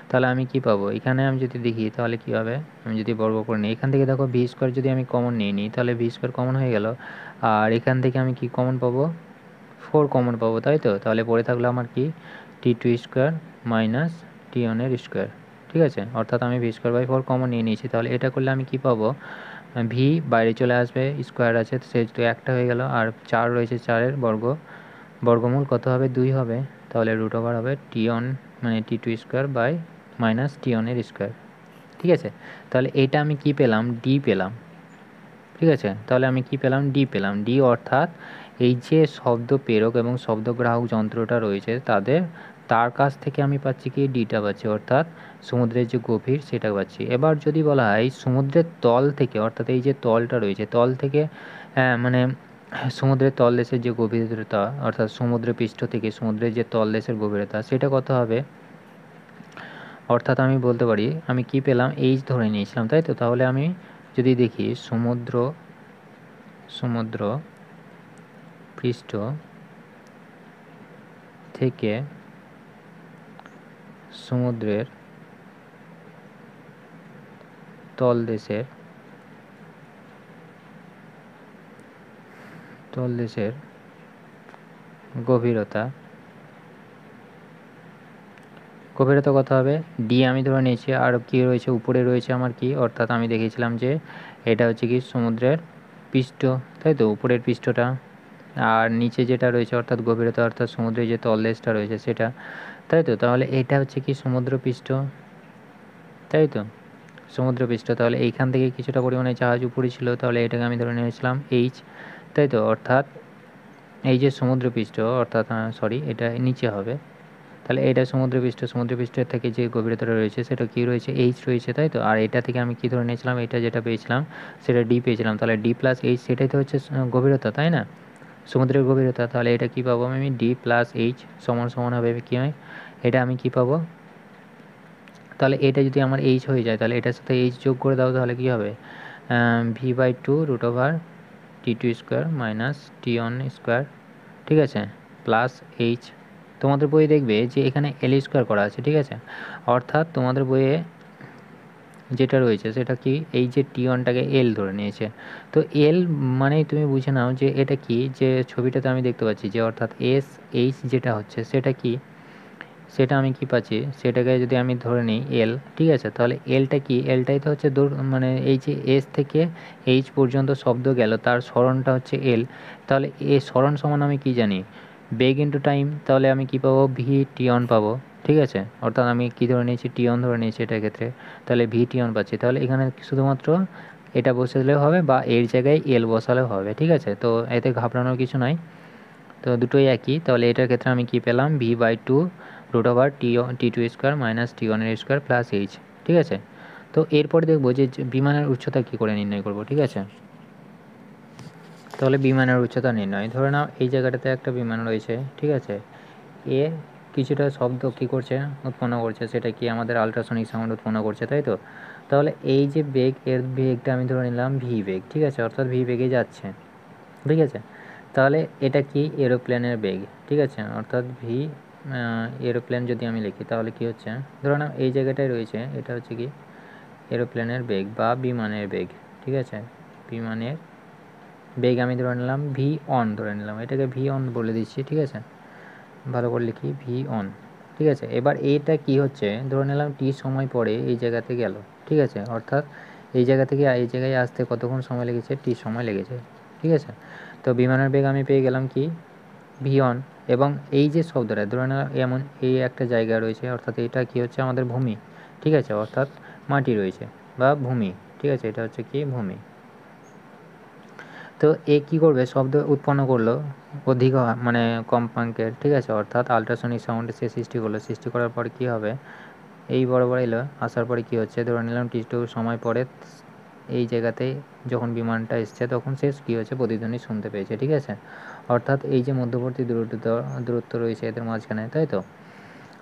তাহলে আমি কি পাবো এখানে, আমি যদি দেখি তাহলে কি হবে, আমি যদি বর্গ করে নিই এখান থেকে দেখো V² যদি আমি কমন নিয়ে নিই তাহলে V² কমন হয়ে গেল, আর এখান থেকে আমি কি কমন পাবো 4 কমন পাবো, তাই তো। তাহলে পড়ে থাকলো আমার কি T2² মাইনাস T1/4, ঠিক আছে। অর্থাৎ আমি V²/4 কমন নিয়ে নিয়েছি। তাহলে এটা করলে আমি কি পাবো, ভি বাইরে চলে আসবে, স্কোয়ার আছে সেহেতু একটা হয়ে গেল, আর 4 রয়েছে, 4-এর বর্গমূল কত হবে 2 হবে, তাহলে √/, হবে T1 মানে T2² মাইনাস T1/4, ঠিক আছে। তাহলে এটা আমি কি পেলাম ডি পেলাম, ঠিক আছে। তাহলে আমি কি পেলাম ডি অর্থাৎ এই যে শব্দ প্রেরক এবং শব্দ গ্রাহক যন্ত্রটা রয়েছে তার কাছ থেকে আমি পাচ্ছি কি ডিটা পাচ্ছি, অর্থাৎ সমুদ্রের যে গভীর সেটা পাচ্ছি। এবার যদি বলা হয় সমুদ্রের তল থেকে, অর্থাৎ এই যে তলটা রয়েছে তল থেকে মানে সমুদ্রের তলদেশের যে গভীরতা অর্থাৎ সমুদ্র পৃষ্ঠ থেকে সমুদ্রের যে তলদেশের গভীরতা সেটা কত হবে, অর্থাৎ আমি বলতে পারি আমি কি পেলাম এইচ ধরে নিয়েছিলাম, তাই তো। তাহলে আমি যদি দেখি সমুদ্র পৃষ্ঠ থেকে সমুদ্রের তলদেশের গভীরতা কত হবে, ডি আমি ধরে নিয়েছি। আর কি রয়েছে উপরে রয়েছে আমার কি, অর্থাৎ আমি দেখিয়েছিলাম যে এটা হচ্ছে কি সমুদ্রের পৃষ্ঠ, তাই তো, উপরের পৃষ্ঠটা। আর নিচে যেটা রয়েছে অর্থাৎ গভীরতা অর্থাৎ সমুদ্রের যে তলদেশটা রয়েছে সেটা, তাই তো। তাহলে এটা হচ্ছে কি সমুদ্রপৃষ্ঠ, তাই তো, সমুদ্রপৃষ্ঠ। তাহলে এইখান থেকে কিছুটা পরিমাণে জাহাজ উপরে ছিল, তাহলে এটাকে আমি ধরে নিয়েছিলাম এইচ, তাই তো। অর্থাৎ এই যে সমুদ্রপৃষ্ঠ অর্থাৎ এটা নিচে হবে, তাহলে এটা সমুদ্রপৃষ্ঠের থেকে যে গভীরতাটা রয়েছে সেটা কি রয়েছে, এইচ রয়েছে, তাই তো। আর এটা থেকে আমি কি ধরে নিয়েছিলাম, এটা যেটা পেয়েছিলাম সেটা ডি পেয়েছিলাম, তাহলে ডি প্লাস এইচ সেটাই তো হচ্ছে গভীরতা, তাই না, সমুদ্রের গভীরতা। তাহলে এটা কি পাবো আমি, ডি প্লাস এইচ সমান হবে কি হয়, এটা আমি কি পাবো, তাহলে এটা যদি আমার এইচ হয়ে যায় তাহলে এটার সাথে এইচ যোগ করে দাও, তাহলে কি হবে v/2√T2² মাইনাস T1², ঠিক আছে, প্লাস এইচ। তোমাদের বইয়ে দেখবে যে এখানে L² করা আছে, ঠিক আছে। অর্থাৎ তোমাদের বইয়ে যেটা রয়েছে সেটা কি, এই যে T1টাকে এল ধরে নিয়েছে, তো এল মানেই তুমি বুঝে নাও যে এটা কি, যে ছবিটাতে আমি দেখতে পাচ্ছি যে অর্থাৎ এস এইচ যেটা হচ্ছে সেটা কি, সেটা আমি কি পাচ্ছি, সেটাকে যদি আমি ধরে নিই এল, ঠিক আছে। তাহলে এলটা কি, এলটাই তো হচ্ছে মানে এই যে এস থেকে এইচ পর্যন্ত শব্দ গেল তার সরণটা হচ্ছে এল। তাহলে এ সরণ সমান আমি কি জানি, বেগ ইন্টু টাইম। তাহলে আমি কি পাবো, ভি টি অন পাবো, ঠিক আছে। অর্থাৎ আমি কি ধরে নিয়েছি, টি অন ধরে নিয়েছি এটার ক্ষেত্রে, তাহলে ভি টি অন পাচ্ছি। তাহলে এখানে শুধুমাত্র এটা বসালেও হবে বা এর জায়গায় এল বসালেও হবে, ঠিক আছে। তো এতে ঘাবড়ানোর কিছু নাই, তো দুটোই একই। তাহলে এটার ক্ষেত্রে আমি কি পেলাম, v/2√T2² minus T1² plus H, ঠিক আছে। তো এরপরে দেখবো যে বিমানের উচ্চতা কী করে নির্ণয় করব, ঠিক আছে। তাহলে বিমানের উচ্চতা নির্ণয়, ধরে নাও এই জায়গাটাতে একটা বিমান রয়েছে, ঠিক আছে। এ কিছুটা শব্দ কী করছে, উৎপন্ন করছে, সেটা কি আমাদের আলট্রাসনিক সাউন্ড উৎপন্ন করছে, তাই তো। তাহলে এই যে বেগ, এর বেগটা আমি ধরে নিলাম ভি বেগ, ঠিক আছে, অর্থাৎ ভি বেগে যাচ্ছে, ঠিক আছে। তাহলে এটা কি এরোপ্লেনের বেগ, ঠিক আছে, অর্থাৎ ভি এরোপ্লেন যদি আমি লিখি তাহলে কি হচ্ছে, ধরো না এই জায়গাটায় রয়েছে, এটা হচ্ছে কি এরোপ্লেনের বেগ বা বিমানের বেগ, ঠিক আছে। বিমানের বেগ আমি ধরে নিলাম ভি অন ধরে নিলাম, এটাকে ভি অন বলে দিচ্ছি, ঠিক আছে, ভালো করে লিখি ভি অন, ঠিক আছে। এবার এটা কি হচ্ছে, ধরে নিলাম টি সময় পরে এই জায়গাতে গেল, ঠিক আছে, অর্থাৎ এই জায়গা থেকে এই জায়গায় আসতে কতক্ষণ সময় লেগেছে, টি সময় লেগেছে, ঠিক আছে। তো বিমানের বেগ আমি পেয়ে গেলাম কি ভি অন, এবং এই যে শব্দটা ধরে নিলাম এমন এই একটা জায়গা রয়েছে, অর্থাৎ এটা কি হচ্ছে আমাদের ভূমি, ঠিক আছে, অর্থাৎ মাটি রয়েছে বা ভূমি, ঠিক আছে, এটা হচ্ছে কি ভূমি। তো এ কী করবে, শব্দ উৎপন্ন করলো অধিক মানে কম্পাঙ্কের, ঠিক আছে, অর্থাৎ আলট্রাসনিক সাউন্ড সে সৃষ্টি করলো, সৃষ্টি করার পর কী হবে, এই বরাবর এলো, আসার পরে কী হচ্ছে, ধরে নিলাম টি2 সময় পরে এই জায়গাতে যখন বিমানটা এসছে তখন শেষ কী হচ্ছে, প্রতিধ্বনি শুনতে পেয়েছে, ঠিক আছে। অর্থাৎ এই যে মধ্যবর্তী দূরত্ব রয়েছে এদের মাঝখানে, তাই তো।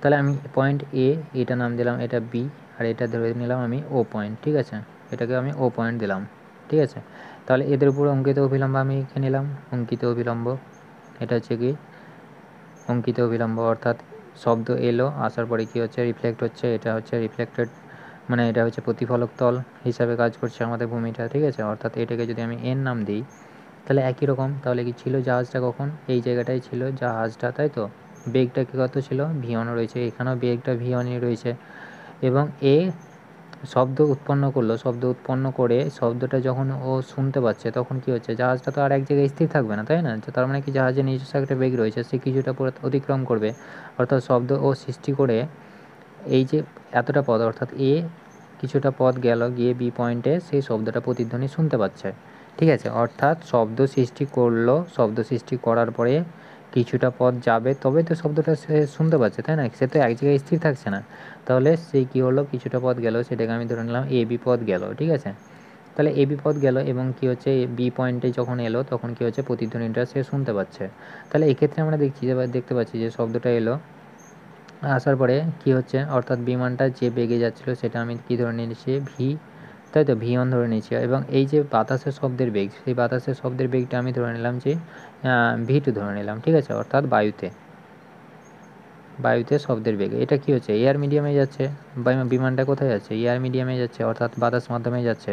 তাহলে আমি পয়েন্ট এ, এটা নাম দিলাম, এটা বি, আর এটা ধরে নিলাম আমি ও পয়েন্ট, ঠিক আছে, এটাকে আমি ও পয়েন্ট দিলাম, ঠিক আছে। তাহলে এদের উপর অঙ্কিত অভিলম্ব আমি এঁকে নিলাম, অঙ্কিত অভিলম্ব, এটা হচ্ছে কি অঙ্কিত অভিলম্ব, অর্থাৎ শব্দ এলো আসার পরে কী হচ্ছে, রিফ্লেক্ট হচ্ছে, এটা হচ্ছে রিফ্লেক্টেড, মানে এটা হচ্ছে প্রতিফলক তল হিসাবে কাজ করছে আমাদের ভূমিটা, ঠিক আছে। অর্থাৎ এটাকে যদি আমি এন নাম দিই তাহলে একই রকম, তাহলে কি ছিল জাহাজটা কখন, এই জায়গাটাই ছিল জাহাজটা, তাই তো। বেগটা কী কত ছিল, ভি1 রয়েছে, এখানেও বেগটা ভি1ই রয়েছে, এবং এ শব্দ উৎপন্ন করলো, শব্দ উৎপন্ন করে শব্দটা যখন ও শুনতে পাচ্ছে তখন কি হচ্ছে, জাহাজটা তো আর এক জায়গায় স্থির থাকবে না, তাই না। তার মানে কি জাহাজের নিজস্ব একটা বেগ রয়েছে, সে কিছুটা অতিক্রম করবে, অর্থাৎ শব্দ ও সৃষ্টি করে এই যে এতটা পথ, অর্থাৎ এ কিছুটা পথ গেল, গিয়ে বি পয়েন্টে সেই শব্দটা প্রতিধ্বনি শুনতে পাচ্ছে, ঠিক আছে। অর্থাৎ শব্দ সৃষ্টি করলো, শব্দ সৃষ্টি করার পরে কিছুটা পথ যাবে তবে তো শব্দটা সে শুনতে পাচ্ছে, তাই না, সে তো এক জায়গায় স্থির থাকছে না। তাহলে সেই কী হলো, কিছুটা পথ গেল, সেটাকে আমি ধরে নিলাম এ বি পথ গেল, ঠিক আছে। তাহলে এবি পদ গেল এবং কি হচ্ছে বি পয়েন্টে যখন এলো তখন কি হচ্ছে প্রতিধ্বনিটা সে শুনতে পাচ্ছে। তাহলে এক্ষেত্রে আমরা দেখতে পাচ্ছি যে শব্দটা এলো, আসার পরে কি হচ্ছে, অর্থাৎ বিমানটা যে বেগে যাচ্ছিলো সেটা আমি কি ধরে নিয়েছি ভি, তাই তো ভি ওয়ান ধরে নিয়েছি। এবং এই যে বাতাসের শব্দের বেগ, সেই বাতাসের শব্দের বেগটা আমি ধরে নিলাম যে ভি টু ধরে নিলাম, ঠিক আছে, অর্থাৎ বায়ুতে শব্দের বেগ। এটা কি হচ্ছে, এয়ার মিডিয়ামে যাচ্ছে, বিমানটা কোথায় যাচ্ছে, এয়ার মিডিয়ামে যাচ্ছে, অর্থাৎ বাতাস মাধ্যমে যাচ্ছে।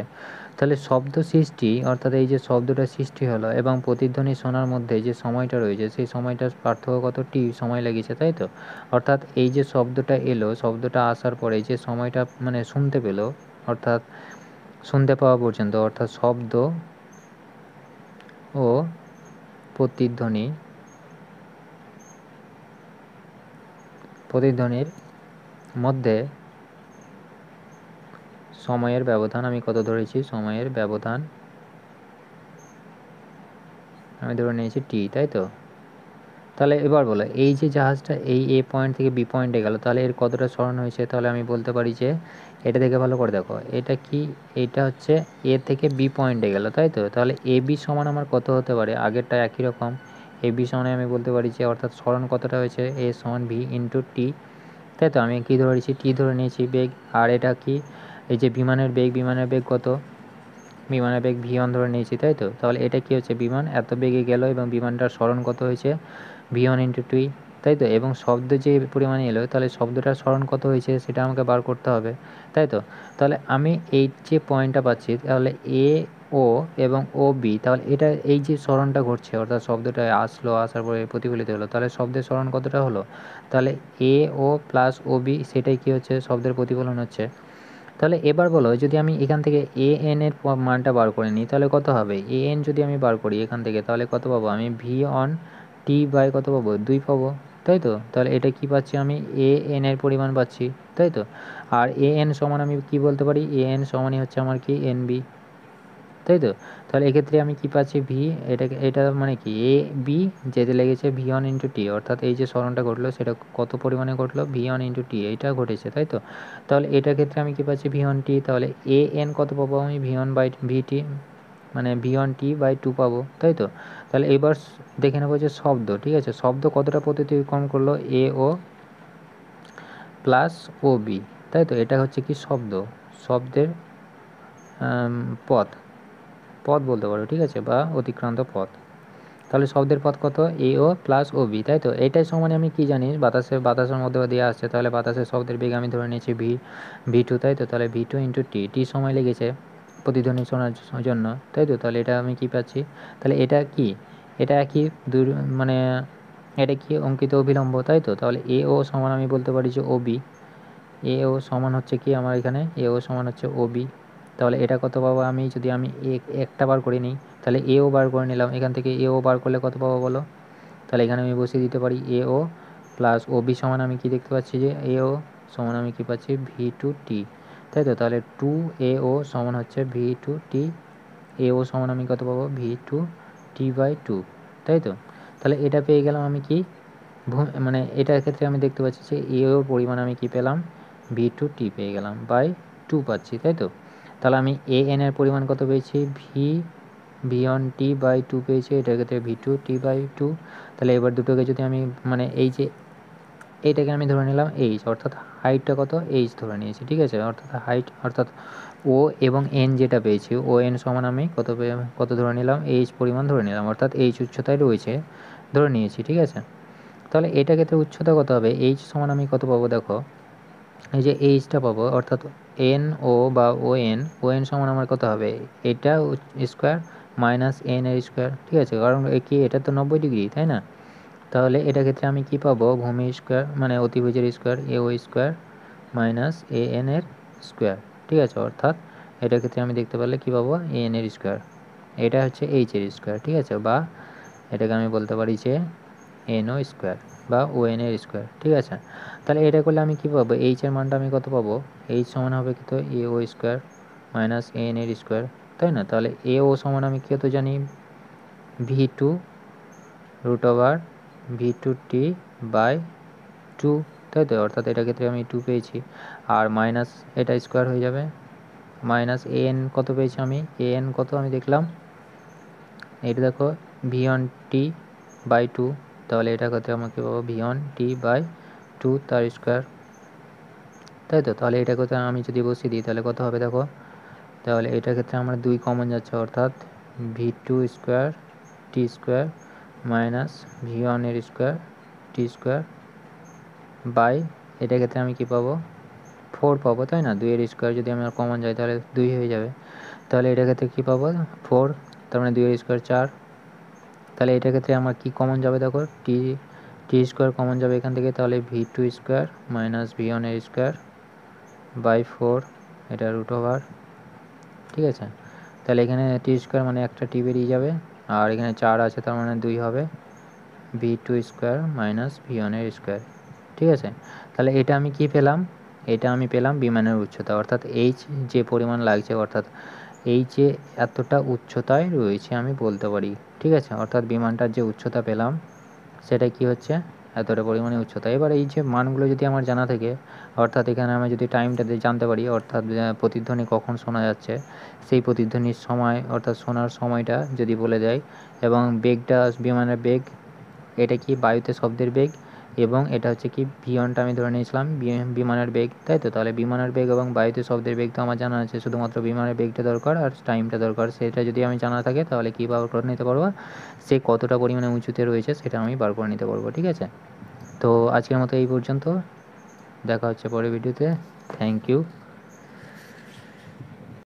তাহলে শব্দ সৃষ্টি, অর্থাৎ এই যে শব্দটা সৃষ্টি হলো এবং প্রতিধ্বনি শোনার মধ্যে যে সময়টা রয়েছে সেই সময়টার পার্থক্য কত, টি সময় লেগেছে, তাই তো। অর্থাৎ এই যে শব্দটা এলো, শব্দটা আসার পরে যে সময়টা মানে শুনতে পেলো, অর্থাৎ শুনতে পাওয়া পর্যন্ত, অর্থাৎ শব্দ ও প্রতিধ্বনির মধ্যে সময়ের ব্যবধান আমি কত ধরেছি, সময়ের ব্যবধান আমি ধরে নিয়েছি টি, তাই তো। তাহলে এবার বলো, এই যে জাহাজটা এই এ পয়েন্ট থেকে বি পয়েন্টে গেল, তাহলে এর কতটা সরণ হয়েছে, তাহলে আমি বলতে পারি যে এটা থেকে ভালো করে দেখো, এটা কি, এটা হচ্ছে এ থেকে বি পয়েন্টে গেল, তাই তো। তাহলে এ বি সমান আমার কত হতে পারে, আগেরটা একই রকম, এ বি সমানে আমি বলতে পারি যে অর্থাৎ সরণ কতটা হয়েছে, এ সমান ভি ইন্টু টি, তাই তো। আমি কী ধরেছি, টি ধরে নিয়েছি বেগ। আর এটা কি, এই যে বিমানের বেগ কত, বিমানের বেগ ভি ওয়ান ধরে নিয়েছি, তাই তো। তাহলে এটা কি হচ্ছে, বিমান এত বেগে গেল এবং বিমানটার সরণ কত হয়েছে, ভি ওয়ান ইন্টু টি, তাই তো। এবং শব্দ যে পরিমাণে এলো, তাহলে শব্দটার সরণ কত হয়েছে সেটা আমাকে বার করতে হবে, তাই তো। তাহলে আমি এই যে পয়েন্টটা পাচ্ছি, তাহলে এ ও এবং ও বি, তাহলে এটা এই যে সরণটা ঘটছে, অর্থাৎ শব্দটা আসলো, আসার পরে প্রতিফলিত হলো, তাহলে শব্দের সরণ কতটা হলো, তাহলে A O plus O B, সেটাই কি হচ্ছে, শব্দের প্রতিফলন হচ্ছে। তাহলে এবার বলো, যদি আমি এখান থেকে এ এন এর মানটা বার করে নিই, তাহলে কত হবে, এ এন যদি আমি বার করি এখান থেকে, তাহলে কত পাবো, আমি ভি অন টি বাই কত পাবো, 2 পাবো, তাই তো। তাহলে এটা কি পাচ্ছি, আমি এ এন এর পরিমাণ পাচ্ছি, তাই তো। আর এ এন সমান আমি কি বলতে পারি, এ এন সমানই হচ্ছে আমার কি এন বি, তাই তো। তাহলে এক্ষেত্রে আমি কি পাচ্ছি, ভি, এটা মানে কি এ বি যেতে লেগেছে ভি ওয়ান ইন্টু টি, অর্থাৎ এই যে সরণটা ঘটলো সেটা কত পরিমাণে ঘটলো, ভি ওয়ান ইন্টু টি, এইটা ঘটেছে, তাই তো। তাহলে এটার ক্ষেত্রে আমি কি পাচ্ছি, ভি ওয়ান টি, তাহলে এ এন কত পাবো, আমি V one by V T, মানে ভি ওয়ান টি বাই 2 পাবো, তাই তো। তাহলে এবার দেখে নেবো যে শব্দ, ঠিক আছে, শব্দ কতটা প্রতিক্রম করলো, এ ও প্লাস ও বি, তাই তো। এটা হচ্ছে কি শব্দের পথ বলতে পারো, ঠিক আছে, বা অতিক্রান্ত পথ। তাহলে শব্দের পথ কত, এ ও প্লাস ও বি, তাই তো। এইটাই সমানে আমি কি জানি, বাতাসের মধ্যে দিয়ে আসছে, তাহলে বাতাসের শব্দের বেগ আমি ধরে নিয়েছি ভি টু, তাই তো। তাহলে ভি টু ইন্টু টি, টি সময় লেগেছে প্রতিধ্বনি শোনার জন্য, তাই তো। তাহলে এটা আমি কি পাচ্ছি, তাহলে এটা কি, এটা একই মানে এটা কি অঙ্কিত অবিলম্ব, তাই তো। তাহলে এ ও সমান আমি বলতে পারি যে ও বি, এ ও সমান হচ্ছে কি আমার এখানে, এ ও সমান হচ্ছে ও বি। তাহলে এটা কত পাবো, আমি যদি আমি একটা বার করে নিই, তাহলে এ ও বার করে নিলাম, এখান থেকে এ ও বার করলে কত পাবো বলো, তাহলে এখানে আমি বসিয়ে দিতে পারি এ ও প্লাস ও বি সমান আমি কি দেখতে পাচ্ছি যে এ ও সমান আমি কি পাচ্ছি, ভি টু টি, তাই তো। তাহলে টু এ ও সমান হচ্ছে ভি টু টি, এ ও সমান আমি কত পাবো, V two T by two, তাই তো। তাহলে এটা পেয়ে গেলাম আমি কি, মানে এটার ক্ষেত্রে আমি দেখতে পাচ্ছি যে এ ওর পরিমাণ আমি কি পেলাম, ভি টু টি পেয়ে গেলাম বাই 2 পাচ্ছি, তাই তো। তাহলে আমি এ এন এর পরিমাণ কত পেয়েছি, ভি ওয়ান টি বাই 2 পেয়েছি, এটার ক্ষেত্রে ভি টু টি বাই 2। তাহলে এবার দুটোকে যদি আমি মানে এই যে এইটাকে আমি ধরে নিলাম এইচ, অর্থাৎ হাইটটা কত, এইচ ধরে নিয়েছি, ঠিক আছে। অর্থাৎ হাইট, অর্থাৎ ও এবং এন যেটা পেয়েছি, ও এন সমান আমি কত ধরে নিলাম, এইচ পরিমাণ ধরে নিলাম, অর্থাৎ এইচ উচ্চতায় রয়েছে ধরে নিয়েছি, ঠিক আছে। তাহলে এটা ক্ষেত্রে উচ্চতা কত হবে, এইচ সমান আমি কত পাবো দেখো, এই যে এইচটা পাবো, অর্থাৎ এন ও বা ও এন সমান আমার কত হবে, এটা স্কোয়ার মাইনাস এন এর স্কোয়ার, ঠিক আছে, কারণ কি এটা তো 90 ডিগ্রি, তাই না। তাহলে এটা ক্ষেত্রে আমি কি পাবো, ভূমি স্কোয়ার মানে অতিভুজের square, A O square minus A N এর স্কোয়ার, ঠিক আছে। অর্থাৎ এটার ক্ষেত্রে আমি দেখতে পারলে কি পাবো, এ এন এর স্কোয়ার, এটা হচ্ছে এইচ এর স্কোয়ার, ঠিক আছে, বা এটাকে আমি বলতে পারি যে এন ও স্কোয়ার বা ও এন এর স্কোয়ার, ঠিক আছে। তাহলে এটা করলে আমি কী পাবো, এইচ এর মানটা আমি কত পাবো, এইচ সমান হবে কি, তো A O square minus A N এর স্কোয়ার, তাই না। তাহলে এ ও সমান আমি কত জানি, V two root over V two T by 2, তাই তো। অর্থাৎ এটার ক্ষেত্রে আমি 2 পেয়েছি, আর মাইনাস এটা স্কোয়ার হয়ে যাবে, মাইনাস এন কত পেয়েছি আমি, এন কত আমি দেখলাম, এটা দেখো V one T by two, তাহলে এটা ক্ষেত্রে আমাকে পাবো V one T by two তার স্কোয়ার, তাই তো। তাহলে এটা ক্ষেত্রে আমি যদি বসিয়ে দিই তাহলে কত হবে দেখো, তাহলে এটার ক্ষেত্রে আমার 2 কমন যাচ্ছে, অর্থাৎ ভি টু স্কোয়ার টি স্কোয়ার মাইনাস ভি ওয়ানের স্কোয়ার টি স্কোয়ার বাই, এটার ক্ষেত্রে আমি কী পাবো 4 পাবো, তাই না। 2 এর স্কোয়ার যদি আমার কমন যায় তাহলে 2 হয়ে যাবে, তাহলে এটার ক্ষেত্রে কী পাবো 4, তার মানে 2 এর স্কোয়ার 4, তাহলে এটার ক্ষেত্রে আমার কি কমন যাবে দেখো, টি স্কোয়ার কমন যাবে এখান থেকে, তাহলে V two square minus V ওয়ানের স্কোয়ার বাই 4, এটা রুট ওভার, ঠিক আছে। তাহলে এখানে টি স্কোয়ার মানে একটা টি বেরিয়ে যাবে, আর এখানে 4 আছে তার মানে 2 হবে V two square minus V ওয়ানের স্কোয়ার, ঠিক আছে। তাহলে এটা আমি কি পেলাম, এটা আমি পেলাম বিমানের উচ্চতা, অর্থাৎ এইচ যে পরিমাণ লাগছে, অর্থাৎ এইচে এতটা উচ্চতায় রয়েছে আমি বলতে পারি, ঠিক আছে। অর্থাৎ বিমানটার যে উচ্চতা পেলাম সেটা কি হচ্ছে এতটা পরিমাণে উচ্চতা। এবার এই যে মানগুলো যদি আমার জানা থাকে, অর্থাৎ এখানে আমি যদি টাইমটা জানতে পারি, অর্থাৎ প্রতিধ্বনি কখন শোনা যাচ্ছে, সেই প্রতিধ্বনির সময় অর্থাৎ শোনার সময়টা যদি বলে দেয়, এবং বেগটা বিমানের বেগ, এটা কি বায়ুতে শব্দের বেগ, এবং এটা হচ্ছে কি ভি1টা আমি ধরে নিয়েছিলাম বিমানের বেগ, তাই তো। তাহলে বিমানের বেগ এবং বায়ুতে শব্দের বেগ তো আমার জানা আছে, শুধুমাত্র বিমানের বেগটা দরকার আর টাইমটা দরকার, সেটা যদি আমি জানা থাকে তাহলে কী বার করে নিতে পারবো, সে কতটা পরিমাণে উঁচুতে রয়েছে সেটা আমি বার করে নিতে পারবো, ঠিক আছে। তো আজকের মতো এই পর্যন্ত, দেখা হচ্ছে পরের ভিডিওতে, থ্যাংক ইউ।